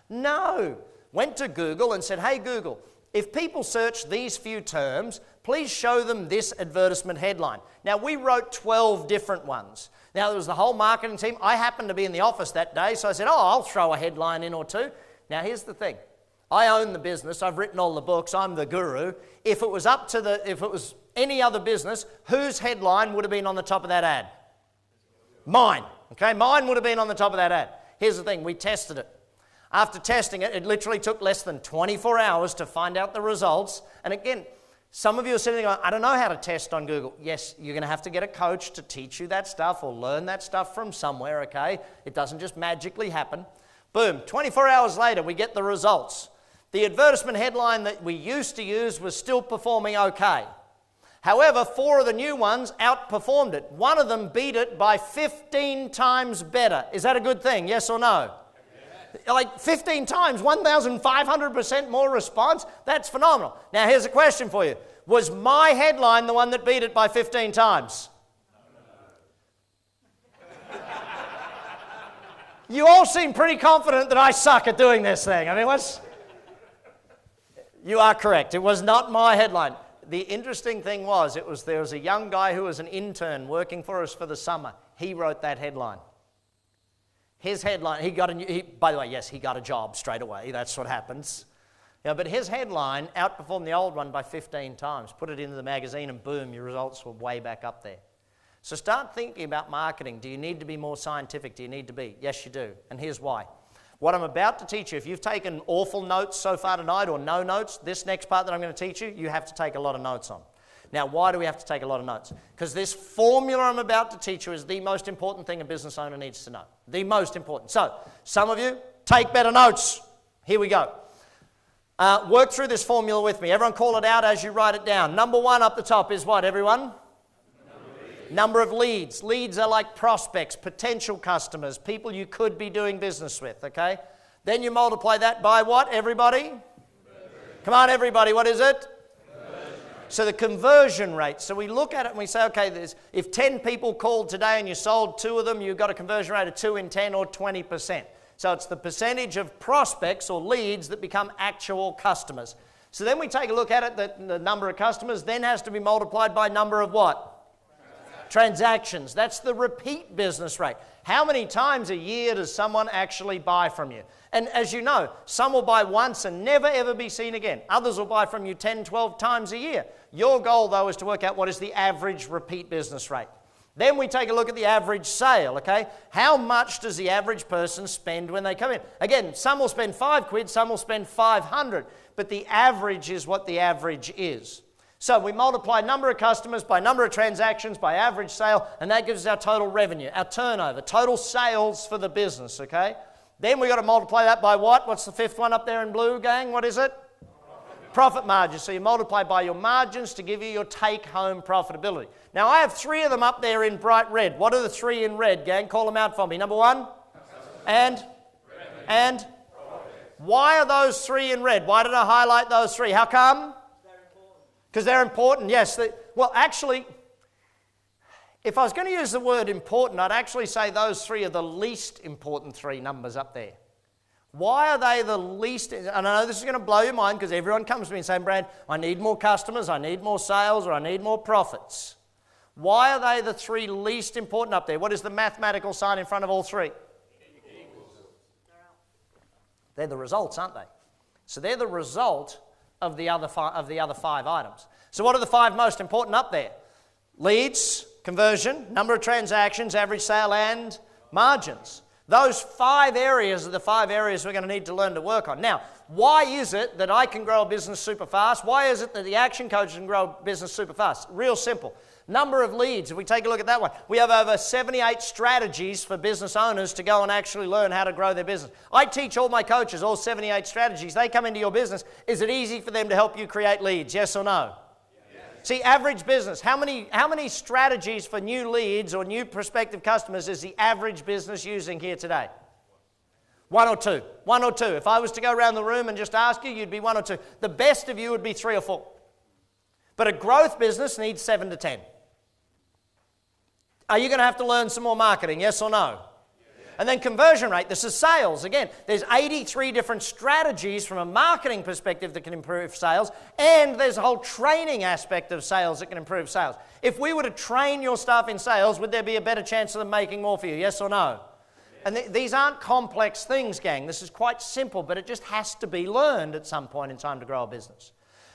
No. Went to Google and said, hey, Google, if people search these few terms, please show them this advertisement headline. Now, we wrote 12 different ones. Now, there was the whole marketing team. I happened to be in the office that day, so I said, I'll throw a headline in or two. Now, here's the thing. I own the business. I've written all the books. I'm the guru. If it was any other business, whose headline would have been on the top of that ad? Mine. Okay, mine would have been on the top of that ad. Here's the thing. We tested it. After testing it, it literally took less than 24 hours to find out the results. And again, some of you are sitting there going, I don't know how to test on Google. Yes, you're going to have to get a coach to teach you that stuff or learn that stuff from somewhere, okay? It doesn't just magically happen. Boom, 24 hours later, we get the results. The advertisement headline that we used to use was still performing okay. However, 4 of the new ones outperformed it. One of them beat it by 15 times better. Is that a good thing, yes or no? Like 15 times, 1,500% more response. That's phenomenal. Now, here's a question for you. Was my headline the one that beat it by 15 times? You all seem pretty confident that I suck at doing this thing. You are correct. It was not my headline. The interesting thing was, there was a young guy who was an intern working for us for the summer. He wrote that headline. His headline, by the way, yes, he got a job straight away. That's what happens. But his headline outperformed the old one by 15 times. Put it into the magazine and boom, your results were way back up there. So start thinking about marketing. Do you need to be more scientific? Do you need to be? Yes, you do. And here's why. What I'm about to teach you, if you've taken awful notes so far tonight or no notes, this next part that I'm going to teach you, you have to take a lot of notes on. Now, why do we have to take a lot of notes? Because this formula I'm about to teach you is the most important thing a business owner needs to know. The most important. So, some of you, take better notes. Here we go. Work through this formula with me. Everyone call it out as you write it down. Number 1 up the top is what, everyone? Number of leads. Leads are like prospects, potential customers, people you could be doing business with, okay? Then you multiply that by what, everybody? Come on, everybody, what is it? So the conversion rate. So we look at it and we say, okay, if 10 people called today and you sold 2 of them, you've got a conversion rate of 2 in 10 or 20%. So it's the percentage of prospects or leads that become actual customers. So then we take a look at it, the number of customers then has to be multiplied by number of what? Transactions. That's the repeat business rate. How many times a year does someone actually buy from you? And as you know, some will buy once and never ever be seen again. Others will buy from you 10, 12 times a year. Your goal, though, is to work out what is the average repeat business rate. Then we take a look at the average sale, okay? How much does the average person spend when they come in? Again, some will spend £5, some will spend 500, but the average is what the average is. So we multiply number of customers by number of transactions by average sale, and that gives us our total revenue, our turnover, total sales for the business, okay? Then we've got to multiply that by what? What's the fifth one up there in blue, gang? What is it? Profit margin. So you multiply by your margins to give you your take-home profitability. Now, I have 3 of them up there in bright red. What are the 3 in red, gang? Call them out for me. Number 1? And? Why are those 3 in red? Why did I highlight those 3? How come? Because they're important, yes. Well, actually, if I was going to use the word important, I'd actually say those 3 are the least important 3 numbers up there. Why are they the least? And I know this is going to blow your mind because everyone comes to me and says, Brad, I need more customers, I need more sales, or I need more profits. Why are they the 3 least important up there? What is the mathematical sign in front of all 3? They're the results, aren't they? So they're the result of the other 5 items. So what are the 5 most important up there? Leads, conversion, number of transactions, average sale, and margins. Those 5 areas are the 5 areas we're going to need to learn to work on. Now, why is it that I can grow a business super fast? Why is it that the Action Coach can grow a business super fast? Real simple. Number of leads, if we take a look at that one, we have over 78 strategies for business owners to go and actually learn how to grow their business. I teach all my coaches all 78 strategies. They come into your business. Is it easy for them to help you create leads? Yes or no? See, average business, how many strategies for new leads or new prospective customers is the average business using here today? 1 or 2. 1 or 2. If I was to go around the room and just ask you, you'd be 1 or 2. The best of you would be 3 or 4. But a growth business needs 7 to 10. Are you going to have to learn some more marketing, yes or no? And then conversion rate, this is sales. Again, there's 83 different strategies from a marketing perspective that can improve sales, and there's a whole training aspect of sales that can improve sales. If we were to train your staff in sales, would there be a better chance of them making more for you, yes or no? And these aren't complex things, gang. This is quite simple, but it just has to be learned at some point in time to grow a business.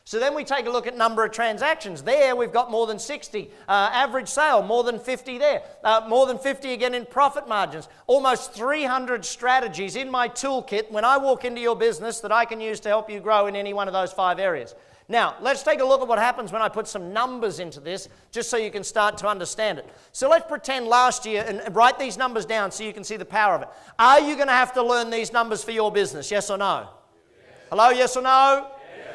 So then we take a look at number of transactions. There we've got more than 60. Average sale, more than 50 there. More than 50 again in profit margins. Almost 300 strategies in my toolkit when I walk into your business that I can use to help you grow in any one of those 5 areas. Now, let's take a look at what happens when I put some numbers into this, just so you can start to understand it. So let's pretend last year, and write these numbers down so you can see the power of it. Are you going to have to learn these numbers for your business, yes or no? Yes. Hello, yes or no?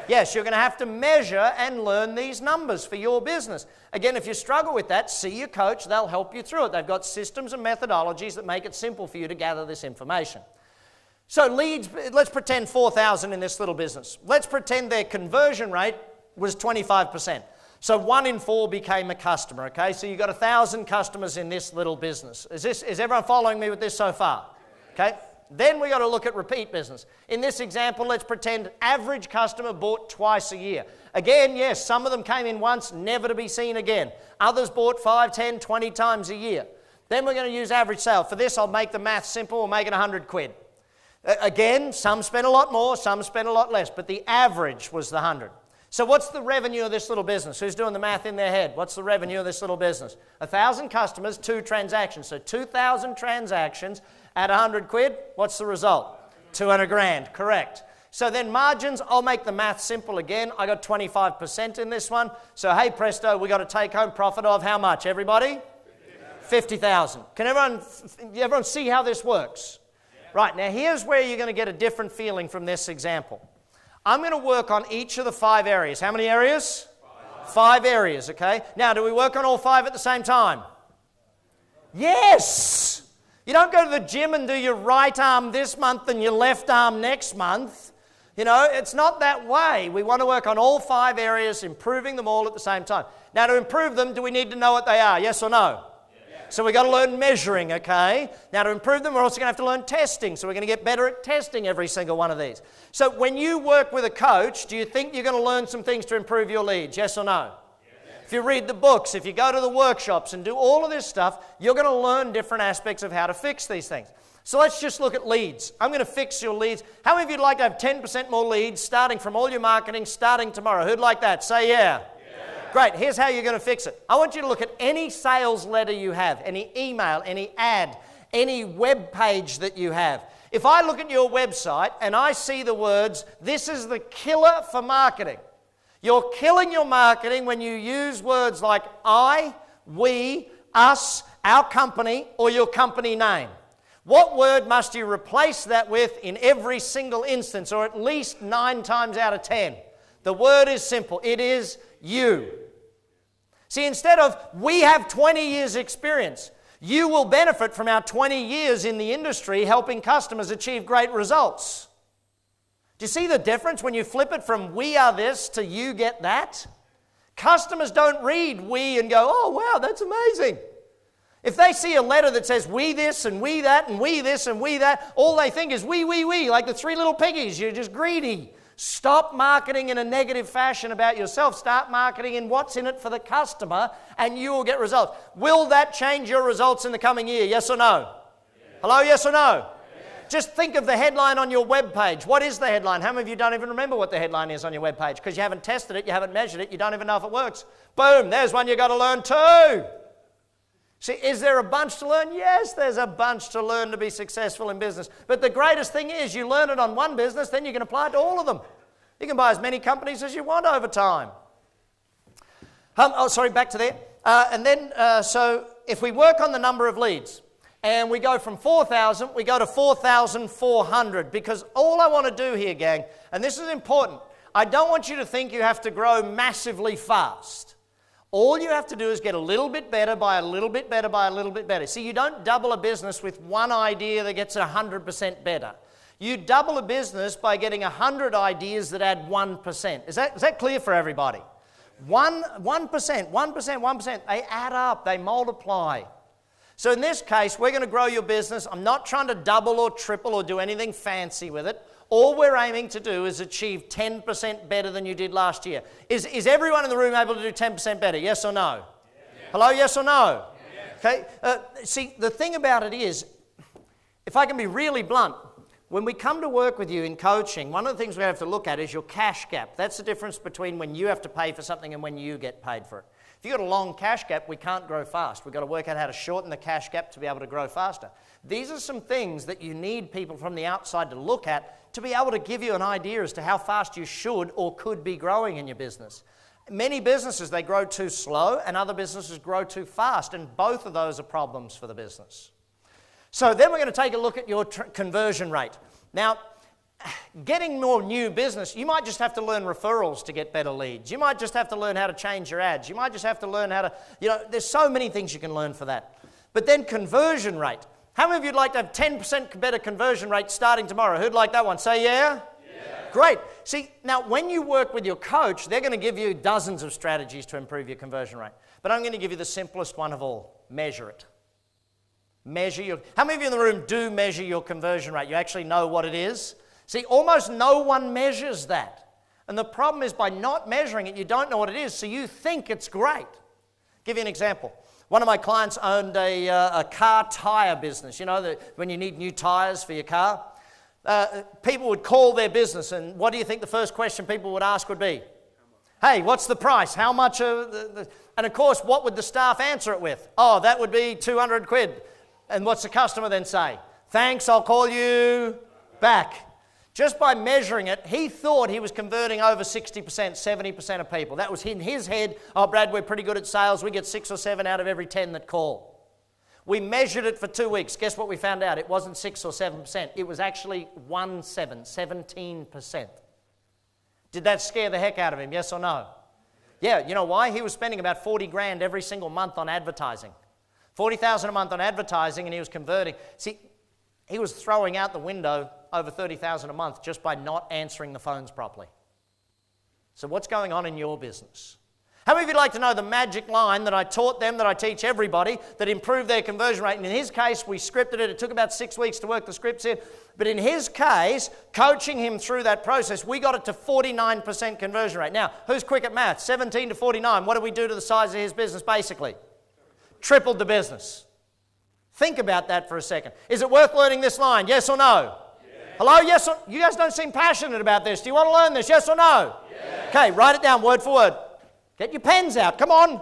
Yes, you're going to have to measure and learn these numbers for your business. Again, if you struggle with that, see your coach. They'll help you through it. They've got systems and methodologies that make it simple for you to gather this information. So leads, let's pretend 4,000 in this little business. Let's pretend their conversion rate was 25%. So 1 in 4 became a customer, okay? So you've got 1,000 customers in this little business. Is everyone following me with this so far? Okay. Then we got to look at repeat business. In this example, let's pretend average customer bought twice a year. Again, yes, some of them came in once, never to be seen again. Others bought 5, 10, 20 times a year. Then we're going to use average sale. For this, I'll make the math simple. We'll make it 100 quid. Again, some spent a lot more, some spent a lot less, but the average was the 100. So what's the revenue of this little business? Who's doing the math in their head? What's the revenue of this little business? 1,000 customers, 2 transactions. So 2,000 transactions at 100 quid. What's the result? 200 grand, correct. So then margins, I'll make the math simple again. I got 25% in this one. So hey presto, we got a take home profit of how much, everybody? 50,000. Can everyone see how this works? Right, now here's where you're going to get a different feeling from this example. I'm going to work on each of the 5 areas. How many areas? 5 areas, okay? Now, do we work on all 5 at the same time? Yes! You don't go to the gym and do your right arm this month and your left arm next month. You know, it's not that way. We want to work on all 5 areas, improving them all at the same time. Now, to improve them, do we need to know what they are? Yes or no? So we've got to learn measuring, okay? Now to improve them, we're also going to have to learn testing. So we're going to get better at testing every single one of these. So when you work with a coach, do you think you're going to learn some things to improve your leads? Yes or no? Yes. If you read the books, if you go to the workshops and do all of this stuff, you're going to learn different aspects of how to fix these things. So let's just look at leads. I'm going to fix your leads. How many of you would like to have 10% more leads starting from all your marketing starting tomorrow? Who'd like that? Say yeah. Great, here's how you're going to fix it. I want you to look at any sales letter you have, any email, any ad, any web page that you have. If I look at your website and I see the words, "This is the killer for marketing," you're killing your marketing when you use words like I, we, us, our company, or your company name. What word must you replace that with in every single instance, or at least 9 times out of 10? The word is simple. It is you. See, instead of "we have 20 years experience," you will benefit from our 20 years in the industry helping customers achieve great results. Do you see the difference when you flip it from "we are this" to "you get that"? Customers don't read "we" and go, "Oh, wow, that's amazing." If they see a letter that says "we this" and "we that" and "we this" and "we that," all they think is we, like the 3 little piggies. You're just greedy. Stop marketing in a negative fashion about yourself. Start marketing in what's in it for the customer, and you will get results. Will that change your results in the coming year? Yes or no? Yes. Hello, yes or no? Yes. Just think of the headline on your web page. What is the headline? How many of you don't even remember what the headline is on your web page? Because you haven't tested it, you haven't measured it, you don't even know if it works. Boom, there's one you've got to learn too. See, is there a bunch to learn? Yes, there's a bunch to learn to be successful in business. But the greatest thing is you learn it on one business, then you can apply it to all of them. You can buy as many companies as you want over time. Back to there. So if we work on the number of leads, and we go from 4,000, we go to 4,400, because all I want to do here, gang, and this is important, I don't want you to think you have to grow massively fast. All you have to do is get a little bit better by a little bit better by a little bit better. See, you don't double a business with one idea that gets 100% better. You double a business by getting 100 ideas that add 1%. Is that clear for everybody? 1%, they add up, they multiply. So in this case, we're going to grow your business. I'm not trying to double or triple or do anything fancy with it. All we're aiming to do is achieve 10% better than you did last year. Is everyone in the room able to do 10% better? Yes or no? Yeah. Hello, yes or no? Yeah. Okay. See, the thing about it is, if I can be really blunt, when we come to work with you in coaching, one of the things we have to look at is your cash gap. That's the difference between when you have to pay for something and when you get paid for it. If you've got a long cash gap, we can't grow fast. We've got to work out how to shorten the cash gap to be able to grow faster. These are some things that you need people from the outside to look at to be able to give you an idea as to how fast you should or could be growing in your business. Many businesses, they grow too slow, and other businesses grow too fast, and both of those are problems for the business. So then we're going to take a look at your conversion rate. Now, getting more new business, you might just have to learn referrals to get better leads. You might just have to learn how to change your ads. You might just have to learn how to, there's so many things you can learn for that. But then conversion rate. How many of you would like to have 10% better conversion rate starting tomorrow? Who'd like that one? Say yeah? Yeah. Great. See, now when you work with your coach, they're going to give you dozens of strategies to improve your conversion rate. But I'm going to give you the simplest one of all. Measure it. How many of you in the room do measure your conversion rate? You actually know what it is? See, almost no one measures that. And the problem is by not measuring it, you don't know what it is, so you think it's great. I'll give you an example. One of my clients owned a car tire business. You know, when you need new tires for your car, people would call their business, and what do you think the first question people would ask would be? Hey, what's the price? How much? And of course, what would the staff answer it with? Oh, that would be 200 quid. And what's the customer then say? Thanks, I'll call you back. Just by measuring it, he thought he was converting over 60%, 70% of people. That was in his head. Oh, Brad, we're pretty good at sales. We get 6 or 7 out of every 10 that call. We measured it for 2 weeks. Guess what we found out? It wasn't 6 or 7%. It was actually 17%. Did that scare the heck out of him? Yes or no? Yeah, you know why? He was spending about 40 grand every single month on advertising. 40,000 a month on advertising, and he was converting. See, he was throwing out the window over 30,000 a month just by not answering the phones properly. So what's going on in your business? How many of you would like to know the magic line that I taught them, that I teach everybody, that improved their conversion rate? And in his case, we scripted it. It took about 6 weeks to work the scripts in. But in his case, coaching him through that process, we got it to 49% conversion rate. Now, who's quick at math? 17 to 49. What do we do to the size of his business, basically? Tripled the business. Think about that for a second. Is it worth learning this line? Yes or no? Yes. Hello? Yes or no? You guys don't seem passionate about this. Do you want to learn this? Yes or no? Yes. Okay, write it down word for word. Get your pens out. Come on.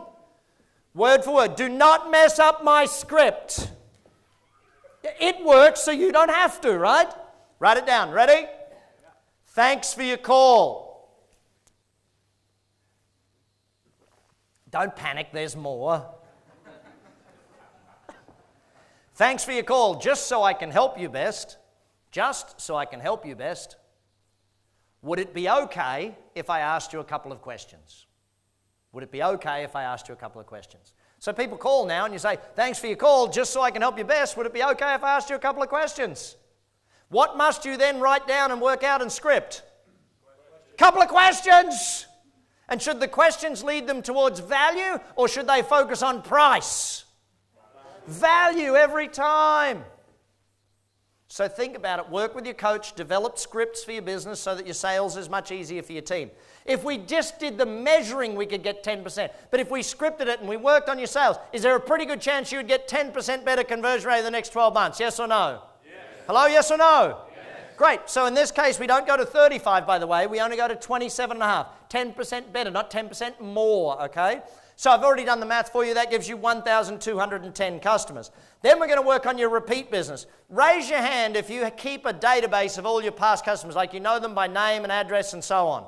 Word for word. Do not mess up my script. It works so you don't have to, right? Write it down. Ready? Thanks for your call. Don't panic. There's more. Thanks for your call. Just so I can help you best. Just so I can help you best. Would it be okay if I asked you a couple of questions? Would it be okay if I asked you a couple of questions? So people call now and you say, thanks for your call, just so I can help you best. Would it be okay if I asked you a couple of questions? What must you then write down and work out in script? Couple of questions. And should the questions lead them towards value or should they focus on price? Value every time. So think about it. Work with your coach. Develop scripts for your business so that your sales is much easier for your team. If we just did the measuring, we could get 10%. But if we scripted it and we worked on your sales, is there a pretty good chance you would get 10% better conversion rate in the next 12 months? Yes or no? Yes. Hello, yes or no? Yes. Great. So in this case, we don't go to 35, by the way. We only go to 27.5. 10% better, not 10% more, okay? So I've already done the math for you. That gives you 1,210 customers. Then we're going to work on your repeat business. Raise your hand if you keep a database of all your past customers, like you know them by name and address and so on.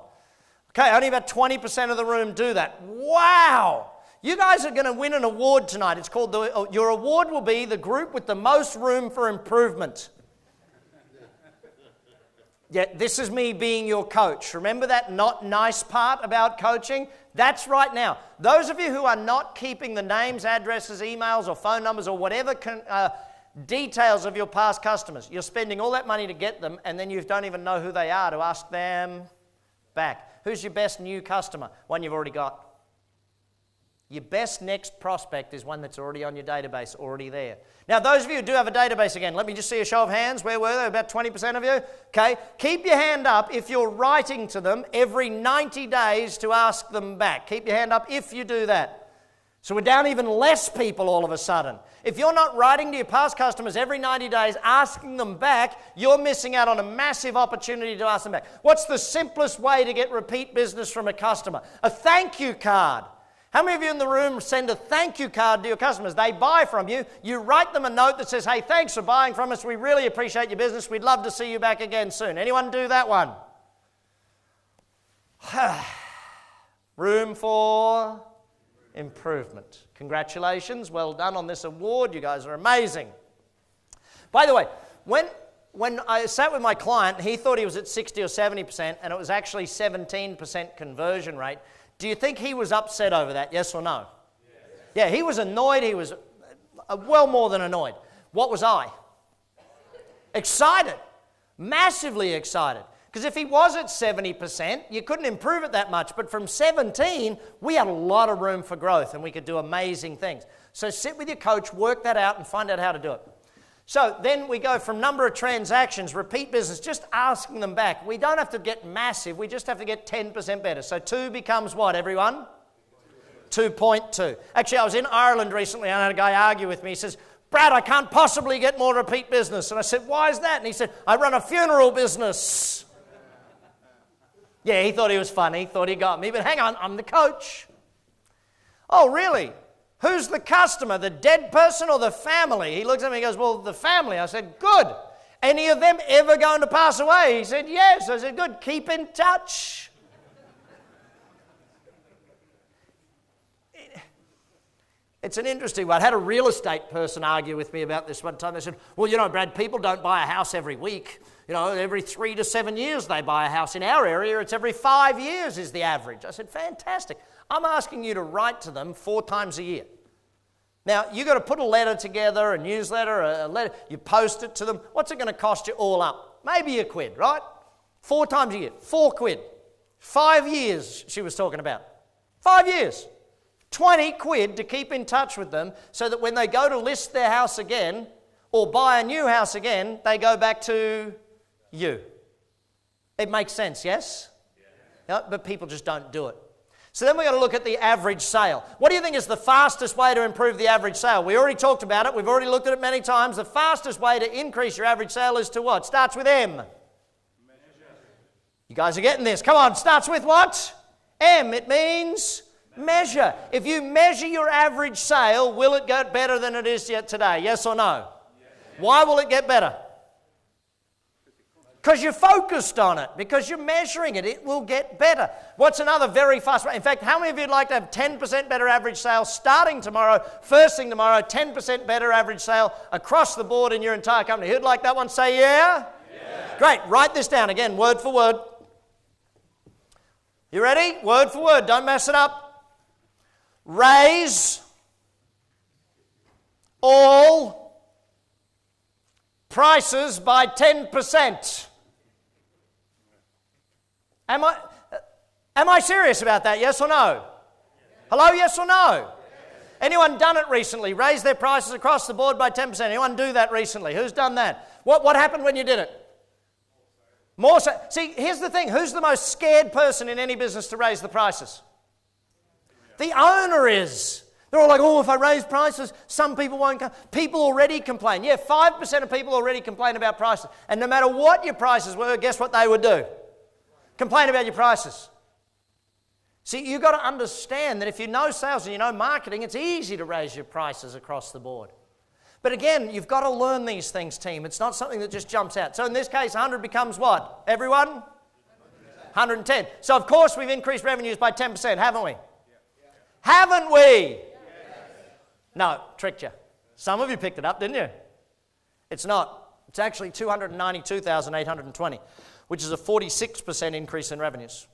Okay, only about 20% of the room do that. Wow! You guys are going to win an award tonight. It's called your award will be the group with the most room for improvement. Yeah, this is me being your coach. Remember that not nice part about coaching? That's right now. Those of you who are not keeping the names, addresses, emails, or phone numbers, or whatever details of your past customers, you're spending all that money to get them, and then you don't even know who they are to ask them back. Who's your best new customer? One you've already got. Your best next prospect is one that's already on your database, already there. Now, those of you who do have a database again, let me just see a show of hands. Where were they? About 20% of you? Okay. Keep your hand up if you're writing to them every 90 days to ask them back. Keep your hand up if you do that. So we're down even less people all of a sudden. If you're not writing to your past customers every 90 days, asking them back, you're missing out on a massive opportunity to ask them back. What's the simplest way to get repeat business from a customer? A thank you card. How many of you in the room send a thank you card to your customers? They buy from you. You write them a note that says, hey, thanks for buying from us. We really appreciate your business. We'd love to see you back again soon. Anyone do that one? Room for improvement. Congratulations. Well done on this award. You guys are amazing. By the way, when I sat with my client, he thought he was at 60 or 70%, and it was actually 17% conversion rate. Do you think he was upset over that, yes or no? Yes. Yeah, he was annoyed. He was well more than annoyed. What was I? Excited. Massively excited. Because if he was at 70%, you couldn't improve it that much. But from 17, we had a lot of room for growth, and we could do amazing things. So sit with your coach, work that out, and find out how to do it. So then we go from number of transactions, repeat business, just asking them back. We don't have to get massive. We just have to get 10% better. So 2 becomes what, everyone? 2.2. Actually, I was in Ireland recently and I had a guy argue with me. He says, Brad, I can't possibly get more repeat business. And I said, why is that? And he said, I run a funeral business. Yeah, he thought he was funny. He thought he got me. But hang on, I'm the coach. Oh, really? Who's the customer, the dead person or the family? He looks at me and goes, well, the family. I said, good. Any of them ever going to pass away? He said, yes. I said, good. Keep in touch. It's an interesting one. I had a real estate person argue with me about this one time. They said, well, you know, Brad, people don't buy a house every week. You know, every 3 to 7 years they buy a house. In our area, it's every 5 years is the average. I said, fantastic. I'm asking you to write to them 4 times a year. Now, you've got to put a letter together, a newsletter, a letter. You post it to them. What's it going to cost you all up? Maybe £1, right? 4 times a year, £4. 5 years, she was talking about. 5 years. 20 quid to keep in touch with them so that when they go to list their house again or buy a new house again, they go back to you. It makes sense, yes? Yeah. But people just don't do it. So then we're going to look at the average sale. What do you think is the fastest way to improve the average sale? We already talked about it. We've already looked at it many times. The fastest way to increase your average sale is to what? Starts with M. Measure. You guys are getting this. Come on, starts with what? M. It means Measure. If you measure your average sale, will it get better than it is yet today? Yes or no? Yes. Why will it get better? Because you're focused on it, because you're measuring it. It will get better. What's another very fast way? In fact, how many of you would like to have 10% better average sale starting tomorrow, first thing tomorrow, 10% better average sale across the board in your entire company? Who'd like that one? Say yeah? Yeah. Great. Write this down again, word for word. You ready? Word for word. Don't mess it up. Raise all prices by 10%. Am I serious about that? Yes or no? Hello, yes or no? Anyone done it recently? Raise their prices across the board by 10%. Anyone do that recently? Who's done that? What happened when you did it? More so. See, here's the thing. Who's the most scared person in any business to raise the prices? The owner is. They're all like, oh, if I raise prices, some people won't come. People already complain. Yeah, 5% of people already complain about prices. And no matter what your prices were, guess what they would do? Complain about your prices. See, you've got to understand that if you know sales and you know marketing, it's easy to raise your prices across the board. But again, you've got to learn these things, team. It's not something that just jumps out. So in this case, 100 becomes what? Everyone? 110. So of course we've increased revenues by 10%, haven't we? Haven't we? No, tricked you. Some of you picked it up, didn't you? It's not. It's actually 292,820. Which is a 46% increase in revenues.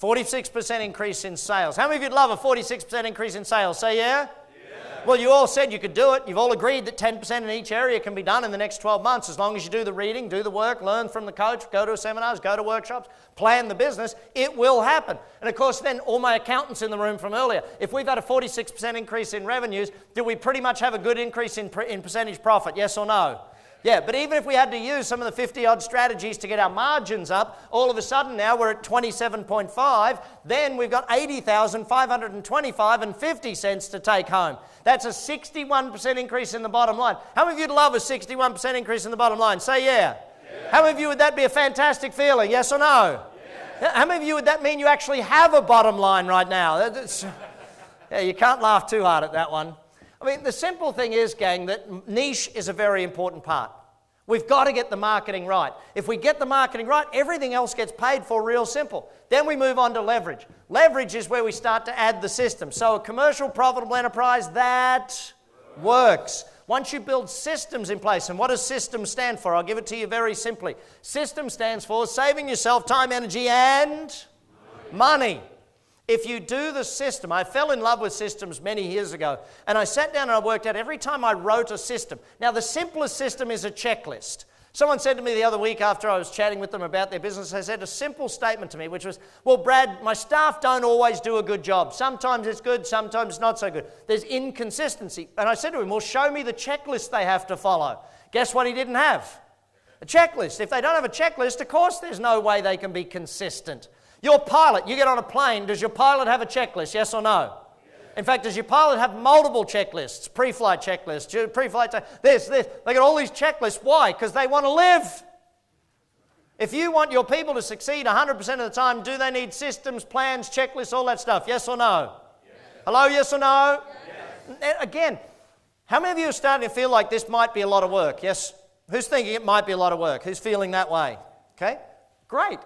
46% increase in sales. How many of you'd love a 46% increase in sales? Say yeah? Yeah. Well, you all said you could do it. You've all agreed that 10% in each area can be done in the next 12 months as long as you do the reading, do the work, learn from the coach, go to seminars, go to workshops, plan the business. It will happen. And of course, then all my accountants in the room from earlier, if we've had a 46% increase in revenues, do we pretty much have a good increase in percentage profit? Yes or no? Yeah, but even if we had to use some of the 50-odd strategies to get our margins up, all of a sudden now we're at 27.5, then we've got 80,525 and 50 cents to take home. That's a 61% increase in the bottom line. How many of you'd love a 61% increase in the bottom line? Say yeah. Yeah. How many of you would that be a fantastic feeling? Yes or no? Yeah. How many of you would that mean you actually have a bottom line right now? Yeah, you can't laugh too hard at that one. I mean, the simple thing is, gang, that niche is a very important part. We've got to get the marketing right. If we get the marketing right, everything else gets paid for real simple. Then we move on to leverage. Leverage is where we start to add the system. So a commercial, profitable enterprise, that works. Once you build systems in place, and what does systems stand for? I'll give it to you very simply. System stands for saving yourself time, energy, and money. If you do the system, I fell in love with systems many years ago, and I sat down and I worked out every time I wrote a system. Now, the simplest system is a checklist. Someone said to me the other week after I was chatting with them about their business, they said a simple statement to me, which was, well, Brad, my staff don't always do a good job. Sometimes it's good, sometimes it's not so good. There's inconsistency. And I said to him, well, show me the checklist they have to follow. Guess what he didn't have? A checklist. If they don't have a checklist, of course there's no way they can be consistent. Your pilot, you get on a plane, does your pilot have a checklist, yes or no? In fact, does your pilot have multiple checklists, pre-flight checklists, pre-flight, this, they got all these checklists. Why? Because they want to live. If you want your people to succeed 100% of the time, do they need systems, plans, checklists, all that stuff, yes or no? Yes. Hello, yes or no? Yes. Again, how many of you are starting to feel like this might be a lot of work? Yes? Who's thinking it might be a lot of work? Who's feeling that way? Okay, great.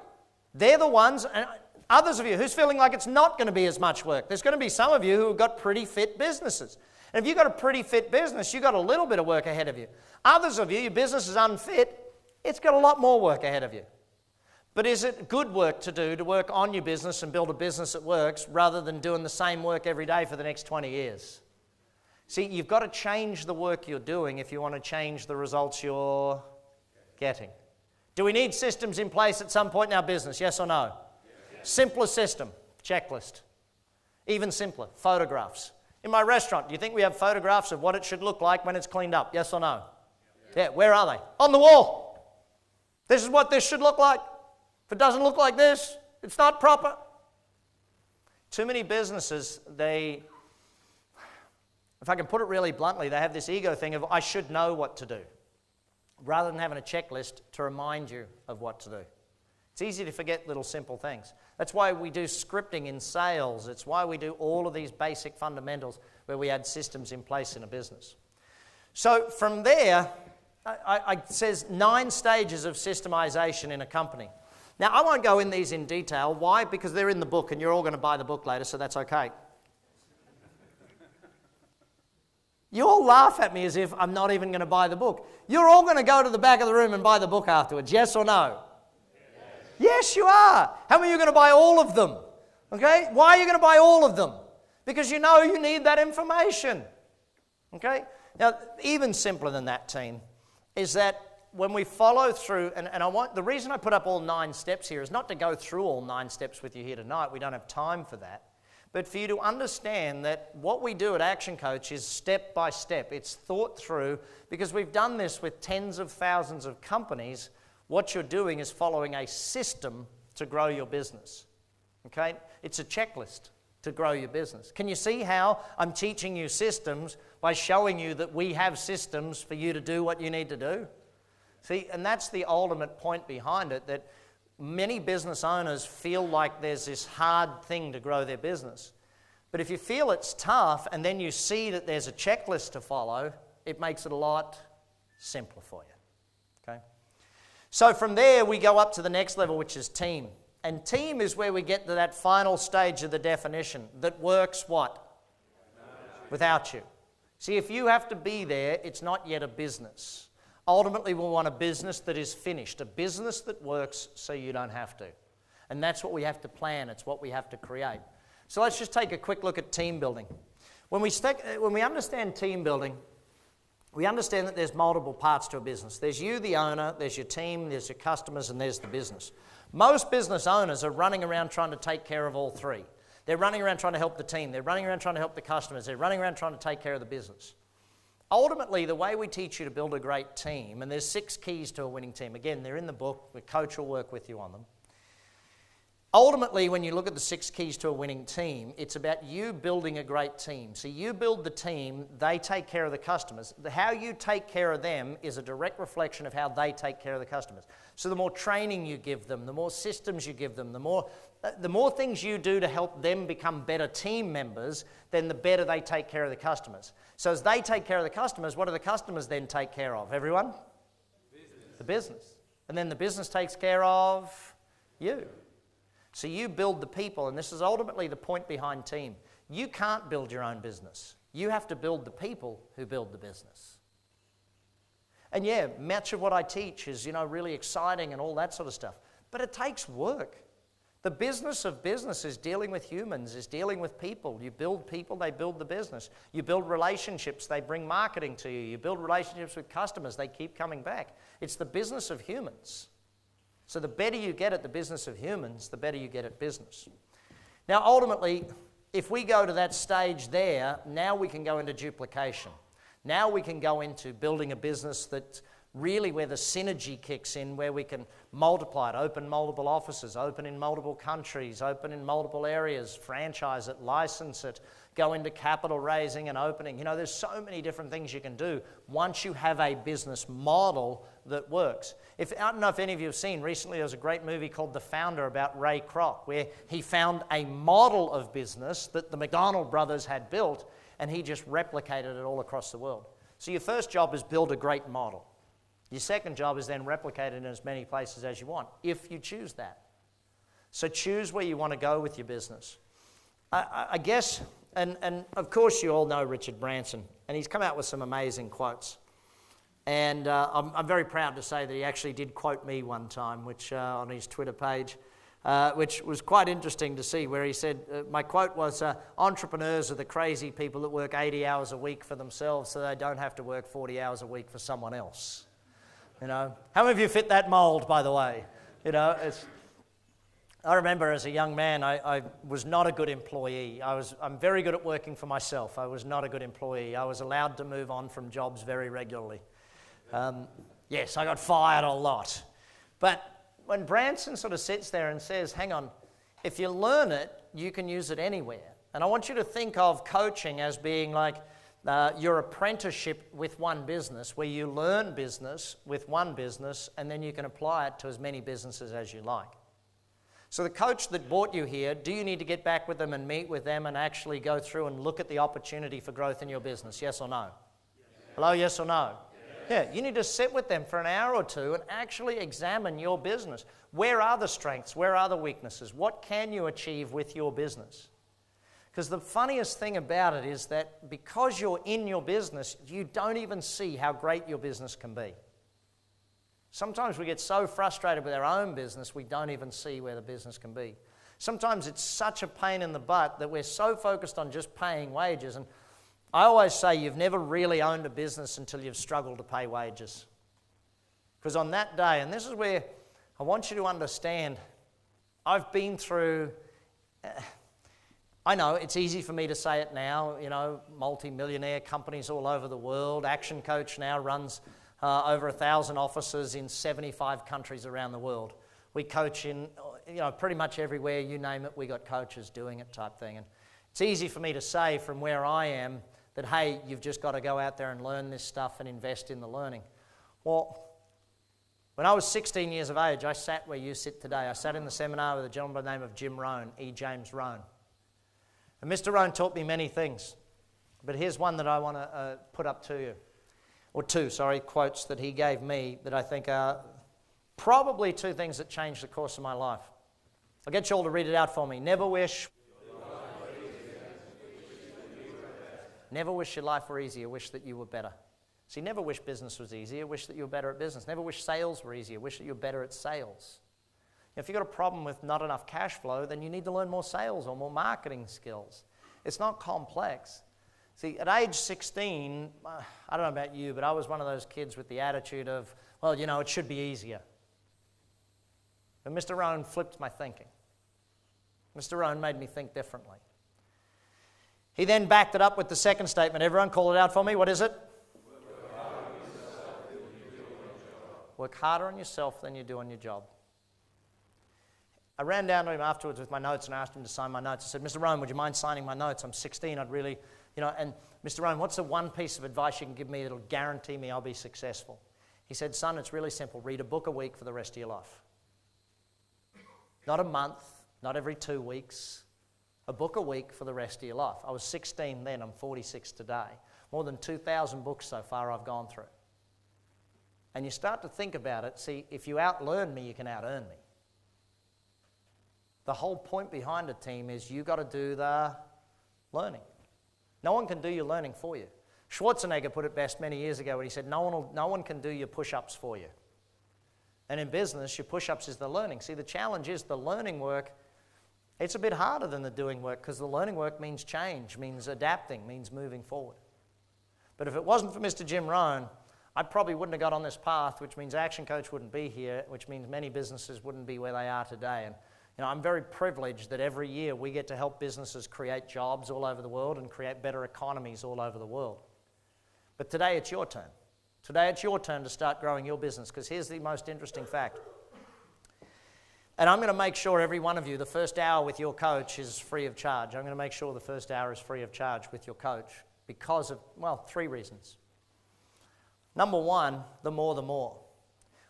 They're the ones, and others of you, who's feeling like it's not going to be as much work? There's going to be some of you who have got pretty fit businesses. And if you've got a pretty fit business, you've got a little bit of work ahead of you. Others of you, your business is unfit, it's got a lot more work ahead of you. But is it good work to do to work on your business and build a business that works rather than doing the same work every day for the next 20 years? See, you've got to change the work you're doing if you want to change the results you're getting. Do we need systems in place at some point in our business? Yes or no? Yes. Simpler system, checklist. Even simpler, photographs. In my restaurant, do you think we have photographs of what it should look like when it's cleaned up? Yes or no? Yeah, where are they? On the wall. This is what this should look like. If it doesn't look like this, it's not proper. Too many businesses, if I can put it really bluntly, they have this ego thing of, I should know what to do, rather than having a checklist to remind you of what to do. It's easy to forget little simple things. That's why we do scripting in sales. It's why we do all of these basic fundamentals where we add systems in place in a business. So from there, it says 9 stages of systemization in a company. Now, I won't go in these in detail. Why? Because they're in the book, and you're all going to buy the book later, so that's okay. You all laugh at me as if I'm not even going to buy the book. You're all going to go to the back of the room and buy the book afterwards, yes or no? Yes, you are. How many of you are going to buy all of them? Okay? Why are you going to buy all of them? Because you know you need that information. Okay? Now, even simpler than that, team, is that when we follow through, and the reason I put up all 9 steps here is not to go through all 9 steps with you here tonight. We don't have time for that. But for you to understand that what we do at ActionCOACH is step by step. It's thought through, because we've done this with tens of thousands of companies. What you're doing is following a system to grow your business. Okay? It's a checklist to grow your business. Can you see how I'm teaching you systems by showing you that we have systems for you to do what you need to do? See, and that's the ultimate point behind it, that many business owners feel like there's this hard thing to grow their business. But if you feel it's tough and then you see that there's a checklist to follow, it makes it a lot simpler for you. Okay? So from there, we go up to the next level, which is team. And team is where we get to that final stage of the definition that works what? Without you. See, if you have to be there, it's not yet a business. Ultimately, we want a business that is finished, a business that works so you don't have to. And that's what we have to plan. It's what we have to create. So let's just take a quick look at team building. When we understand team building, we understand that there's multiple parts to a business. There's you, the owner, there's your team, there's your customers, and there's the business. Most business owners are running around trying to take care of all 3. They're running around trying to help the team. They're running around trying to help the customers. They're running around trying to take care of the business. Ultimately, the way we teach you to build a great team, and there's 6 keys to a winning team. Again, they're in the book. The coach will work with you on them. Ultimately, when you look at the 6 keys to a winning team, it's about you building a great team. So you build the team, they take care of the customers. How you take care of them is a direct reflection of how they take care of the customers. So the more training you give them, the more systems you give them, the more things you do to help them become better team members, then the better they take care of the customers. So as they take care of the customers, what do the customers then take care of? Everyone? The business. And then the business takes care of you. So you build the people, and this is ultimately the point behind team. You can't build your own business. You have to build the people who build the business. And yeah, much of what I teach is, really exciting and all that sort of stuff. But it takes work. The business of business is dealing with humans, is dealing with people. You build people, they build the business. You build relationships, they bring marketing to you. You build relationships with customers, they keep coming back. It's the business of humans. So the better you get at the business of humans, the better you get at business. Now, ultimately, if we go to that stage there, now we can go into duplication. Now we can go into building a business that's really where the synergy kicks in, where we can multiply it, open multiple offices, open in multiple countries, open in multiple areas, franchise it, license it, go into capital raising and opening. There's so many different things you can do once you have a business model that works. I don't know if any of you have seen, recently there was a great movie called The Founder about Ray Kroc, where he found a model of business that the McDonald brothers had built, and he just replicated it all across the world. So your first job is build a great model. Your second job is then replicate it in as many places as you want, if you choose that. So choose where you want to go with your business. I guess, and of course you all know Richard Branson, and he's come out with some amazing quotes. And I'm very proud to say that he actually did quote me one time, which on his Twitter page, which was quite interesting to see, where he said, my quote was, entrepreneurs are the crazy people that work 80 hours a week for themselves so they don't have to work 40 hours a week for someone else. How many of you fit that mold, by the way? I remember as a young man, I was not a good employee. I'm very good at working for myself. I was not a good employee. I was allowed to move on from jobs very regularly. Yes, I got fired a lot. But when Branson sort of sits there and says, hang on, if you learn it, you can use it anywhere. And I want you to think of coaching as being like your apprenticeship with one business, where you learn business with one business, and then you can apply it to as many businesses as you like. So the coach that brought you here, do you need to get back with them and meet with them and actually go through and look at the opportunity for growth in your business? Yes or no? Hello, yes or no? Yeah, you need to sit with them for an hour or two and actually examine your business. Where are the strengths? Where are the weaknesses? What can you achieve with your business? Because the funniest thing about it is that because you're in your business, you don't even see how great your business can be. Sometimes we get so frustrated with our own business, we don't even see where the business can be. Sometimes it's such a pain in the butt that we're so focused on just paying wages. And I always say you've never really owned a business until you've struggled to pay wages. Because on that day, and this is where I want you to understand, I've been through, I know it's easy for me to say it now, multi-millionaire companies all over the world. ActionCOACH now runs over 1,000 offices in 75 countries around the world. We coach in, pretty much everywhere, you name it, we got coaches doing it type thing. And it's easy for me to say from where I am that, hey, you've just got to go out there and learn this stuff and invest in the learning. Well, when I was 16 years of age, I sat where you sit today. I sat in the seminar with a gentleman by the name of Jim Rohn, E. James Rohn. And Mr. Rohn taught me many things, but here's one that I want to put up to you. Or two, quotes that he gave me that I think are probably two things that changed the course of my life. I'll get you all to read it out for me. Never wish your life were easier, wish that you were better. See, never wish business was easier, wish that you were better at business. Never wish sales were easier, wish that you were better at sales. If you've got a problem with not enough cash flow, then you need to learn more sales or more marketing skills. It's not complex. See, at age 16, I don't know about you, but I was one of those kids with the attitude of, well, it should be easier. But Mr. Rohn flipped my thinking. Mr. Rohn made me think differently. He then backed it up with the second statement. Everyone call it out for me. What is it? Work harder on yourself than you do on your job. I ran down to him afterwards with my notes and asked him to sign my notes. I said, Mr. Rohn, would you mind signing my notes? I'm 16. I'd really, and Mr. Rohn, what's the one piece of advice you can give me that'll guarantee me I'll be successful? He said, son, it's really simple. Read a book a week for the rest of your life. Not a month, not every 2 weeks. A book a week for the rest of your life. I was 16 then, I'm 46 today. More than 2,000 books so far I've gone through. And you start to think about it, see, if you outlearn me, you can out-earn me. The whole point behind a team is you got to do the learning. No one can do your learning for you. Schwarzenegger put it best many years ago when he said, no one can do your push-ups for you. And in business, your push-ups is the learning. See, the challenge is the learning work, it's a bit harder than the doing work because the learning work means change, means adapting, means moving forward. But if it wasn't for Mr. Jim Rohn, I probably wouldn't have got on this path, which means ActionCOACH wouldn't be here, which means many businesses wouldn't be where they are today. And I'm very privileged that every year we get to help businesses create jobs all over the world and create better economies all over the world. But today it's your turn. Today it's your turn to start growing your business, because here's the most interesting fact. And I'm going to make sure every one of you, the first hour with your coach is free of charge. I'm going to make sure the first hour is free of charge with your coach because of, 3 reasons. Number one, the more.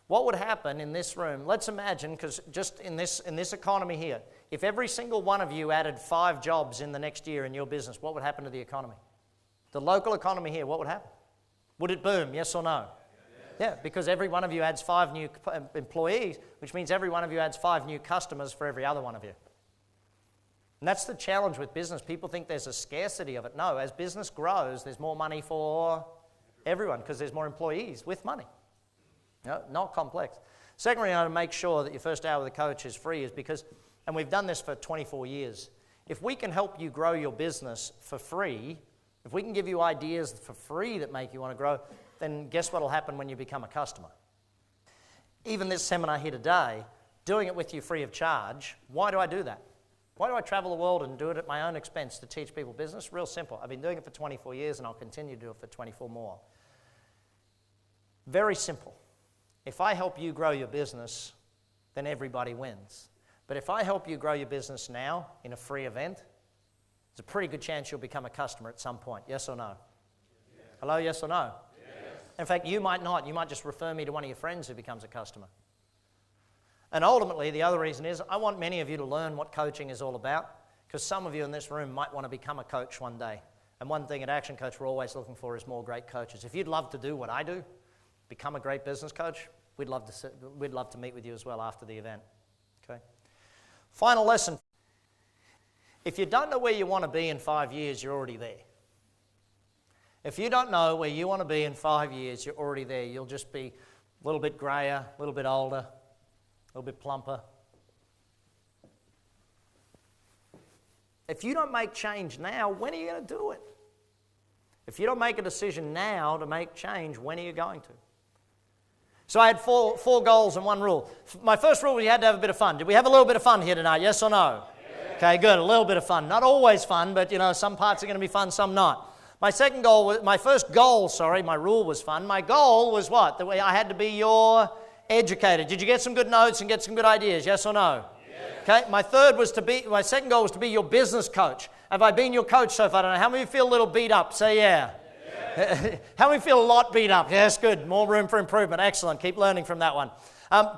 What would happen in this room, let's imagine, because just in this economy here, if every single one of you added 5 jobs in the next year in your business, what would happen to the economy? The local economy here, what would happen? Would it boom, yes or no? Yeah, because every one of you adds 5 new employees, which means every one of you adds 5 new customers for every other one of you. And that's the challenge with business. People think there's a scarcity of it. No, as business grows, there's more money for everyone because there's more employees with money. No, not complex. Secondly, I want to make sure that your first hour with the coach is free is because, and we've done this for 24 years, if we can help you grow your business for free, if we can give you ideas for free that make you want to grow, then guess what will happen when you become a customer? Even this seminar here today, doing it with you free of charge, why do I do that? Why do I travel the world and do it at my own expense to teach people business? Real simple. I've been doing it for 24 years and I'll continue to do it for 24 more. Very simple. If I help you grow your business, then everybody wins. But if I help you grow your business now in a free event, there's a pretty good chance you'll become a customer at some point. Yes or no? Yes. Hello, yes or no? Yes. In fact, you might not. You might just refer me to one of your friends who becomes a customer. And ultimately, the other reason is I want many of you to learn what coaching is all about, because some of you in this room might want to become a coach one day. And one thing at Action Coach we're always looking for is more great coaches. If you'd love to do what I do, become a great business coach, we'd love to meet with you as well after the event. Okay. Final lesson. If you don't know where you want to be in 5 years, you're already there. If you don't know where you want to be in 5 years, you're already there. You'll just be a little bit grayer, a little bit older, a little bit plumper. If you don't make change now, when are you going to do it? If you don't make a decision now to make change, when are you going to? So I had four goals and one rule. My first rule was you had to have a bit of fun. Did we have a little bit of fun here tonight, yes or no? Yes. Okay, good, a little bit of fun. Not always fun, but some parts are going to be fun, some not. My rule was fun. My goal was what? The way I had to be your educator. Did you get some good notes and get some good ideas, yes or no? Okay, my second goal was to be your business coach. Have I been your coach so far? I don't know. How many of you feel a little beat up? Say yeah. How many feel a lot beat up? Yes, good. More room for improvement. Excellent. Keep learning from that one.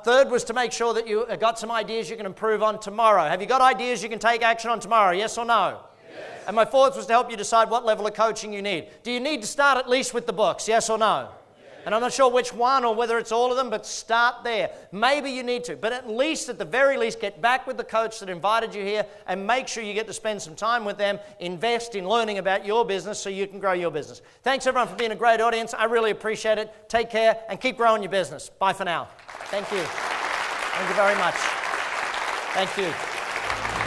Third was to make sure that you got some ideas you can improve on tomorrow. Have you got ideas you can take action on tomorrow? Yes or no? Yes. And my fourth was to help you decide what level of coaching you need. Do you need to start at least with the books? Yes or no? And I'm not sure which one or whether it's all of them, but start there. Maybe you need to, but at the very least, get back with the coach that invited you here and make sure you get to spend some time with them, invest in learning about your business so you can grow your business. Thanks everyone for being a great audience. I really appreciate it. Take care and keep growing your business. Bye for now. Thank you. Thank you very much. Thank you.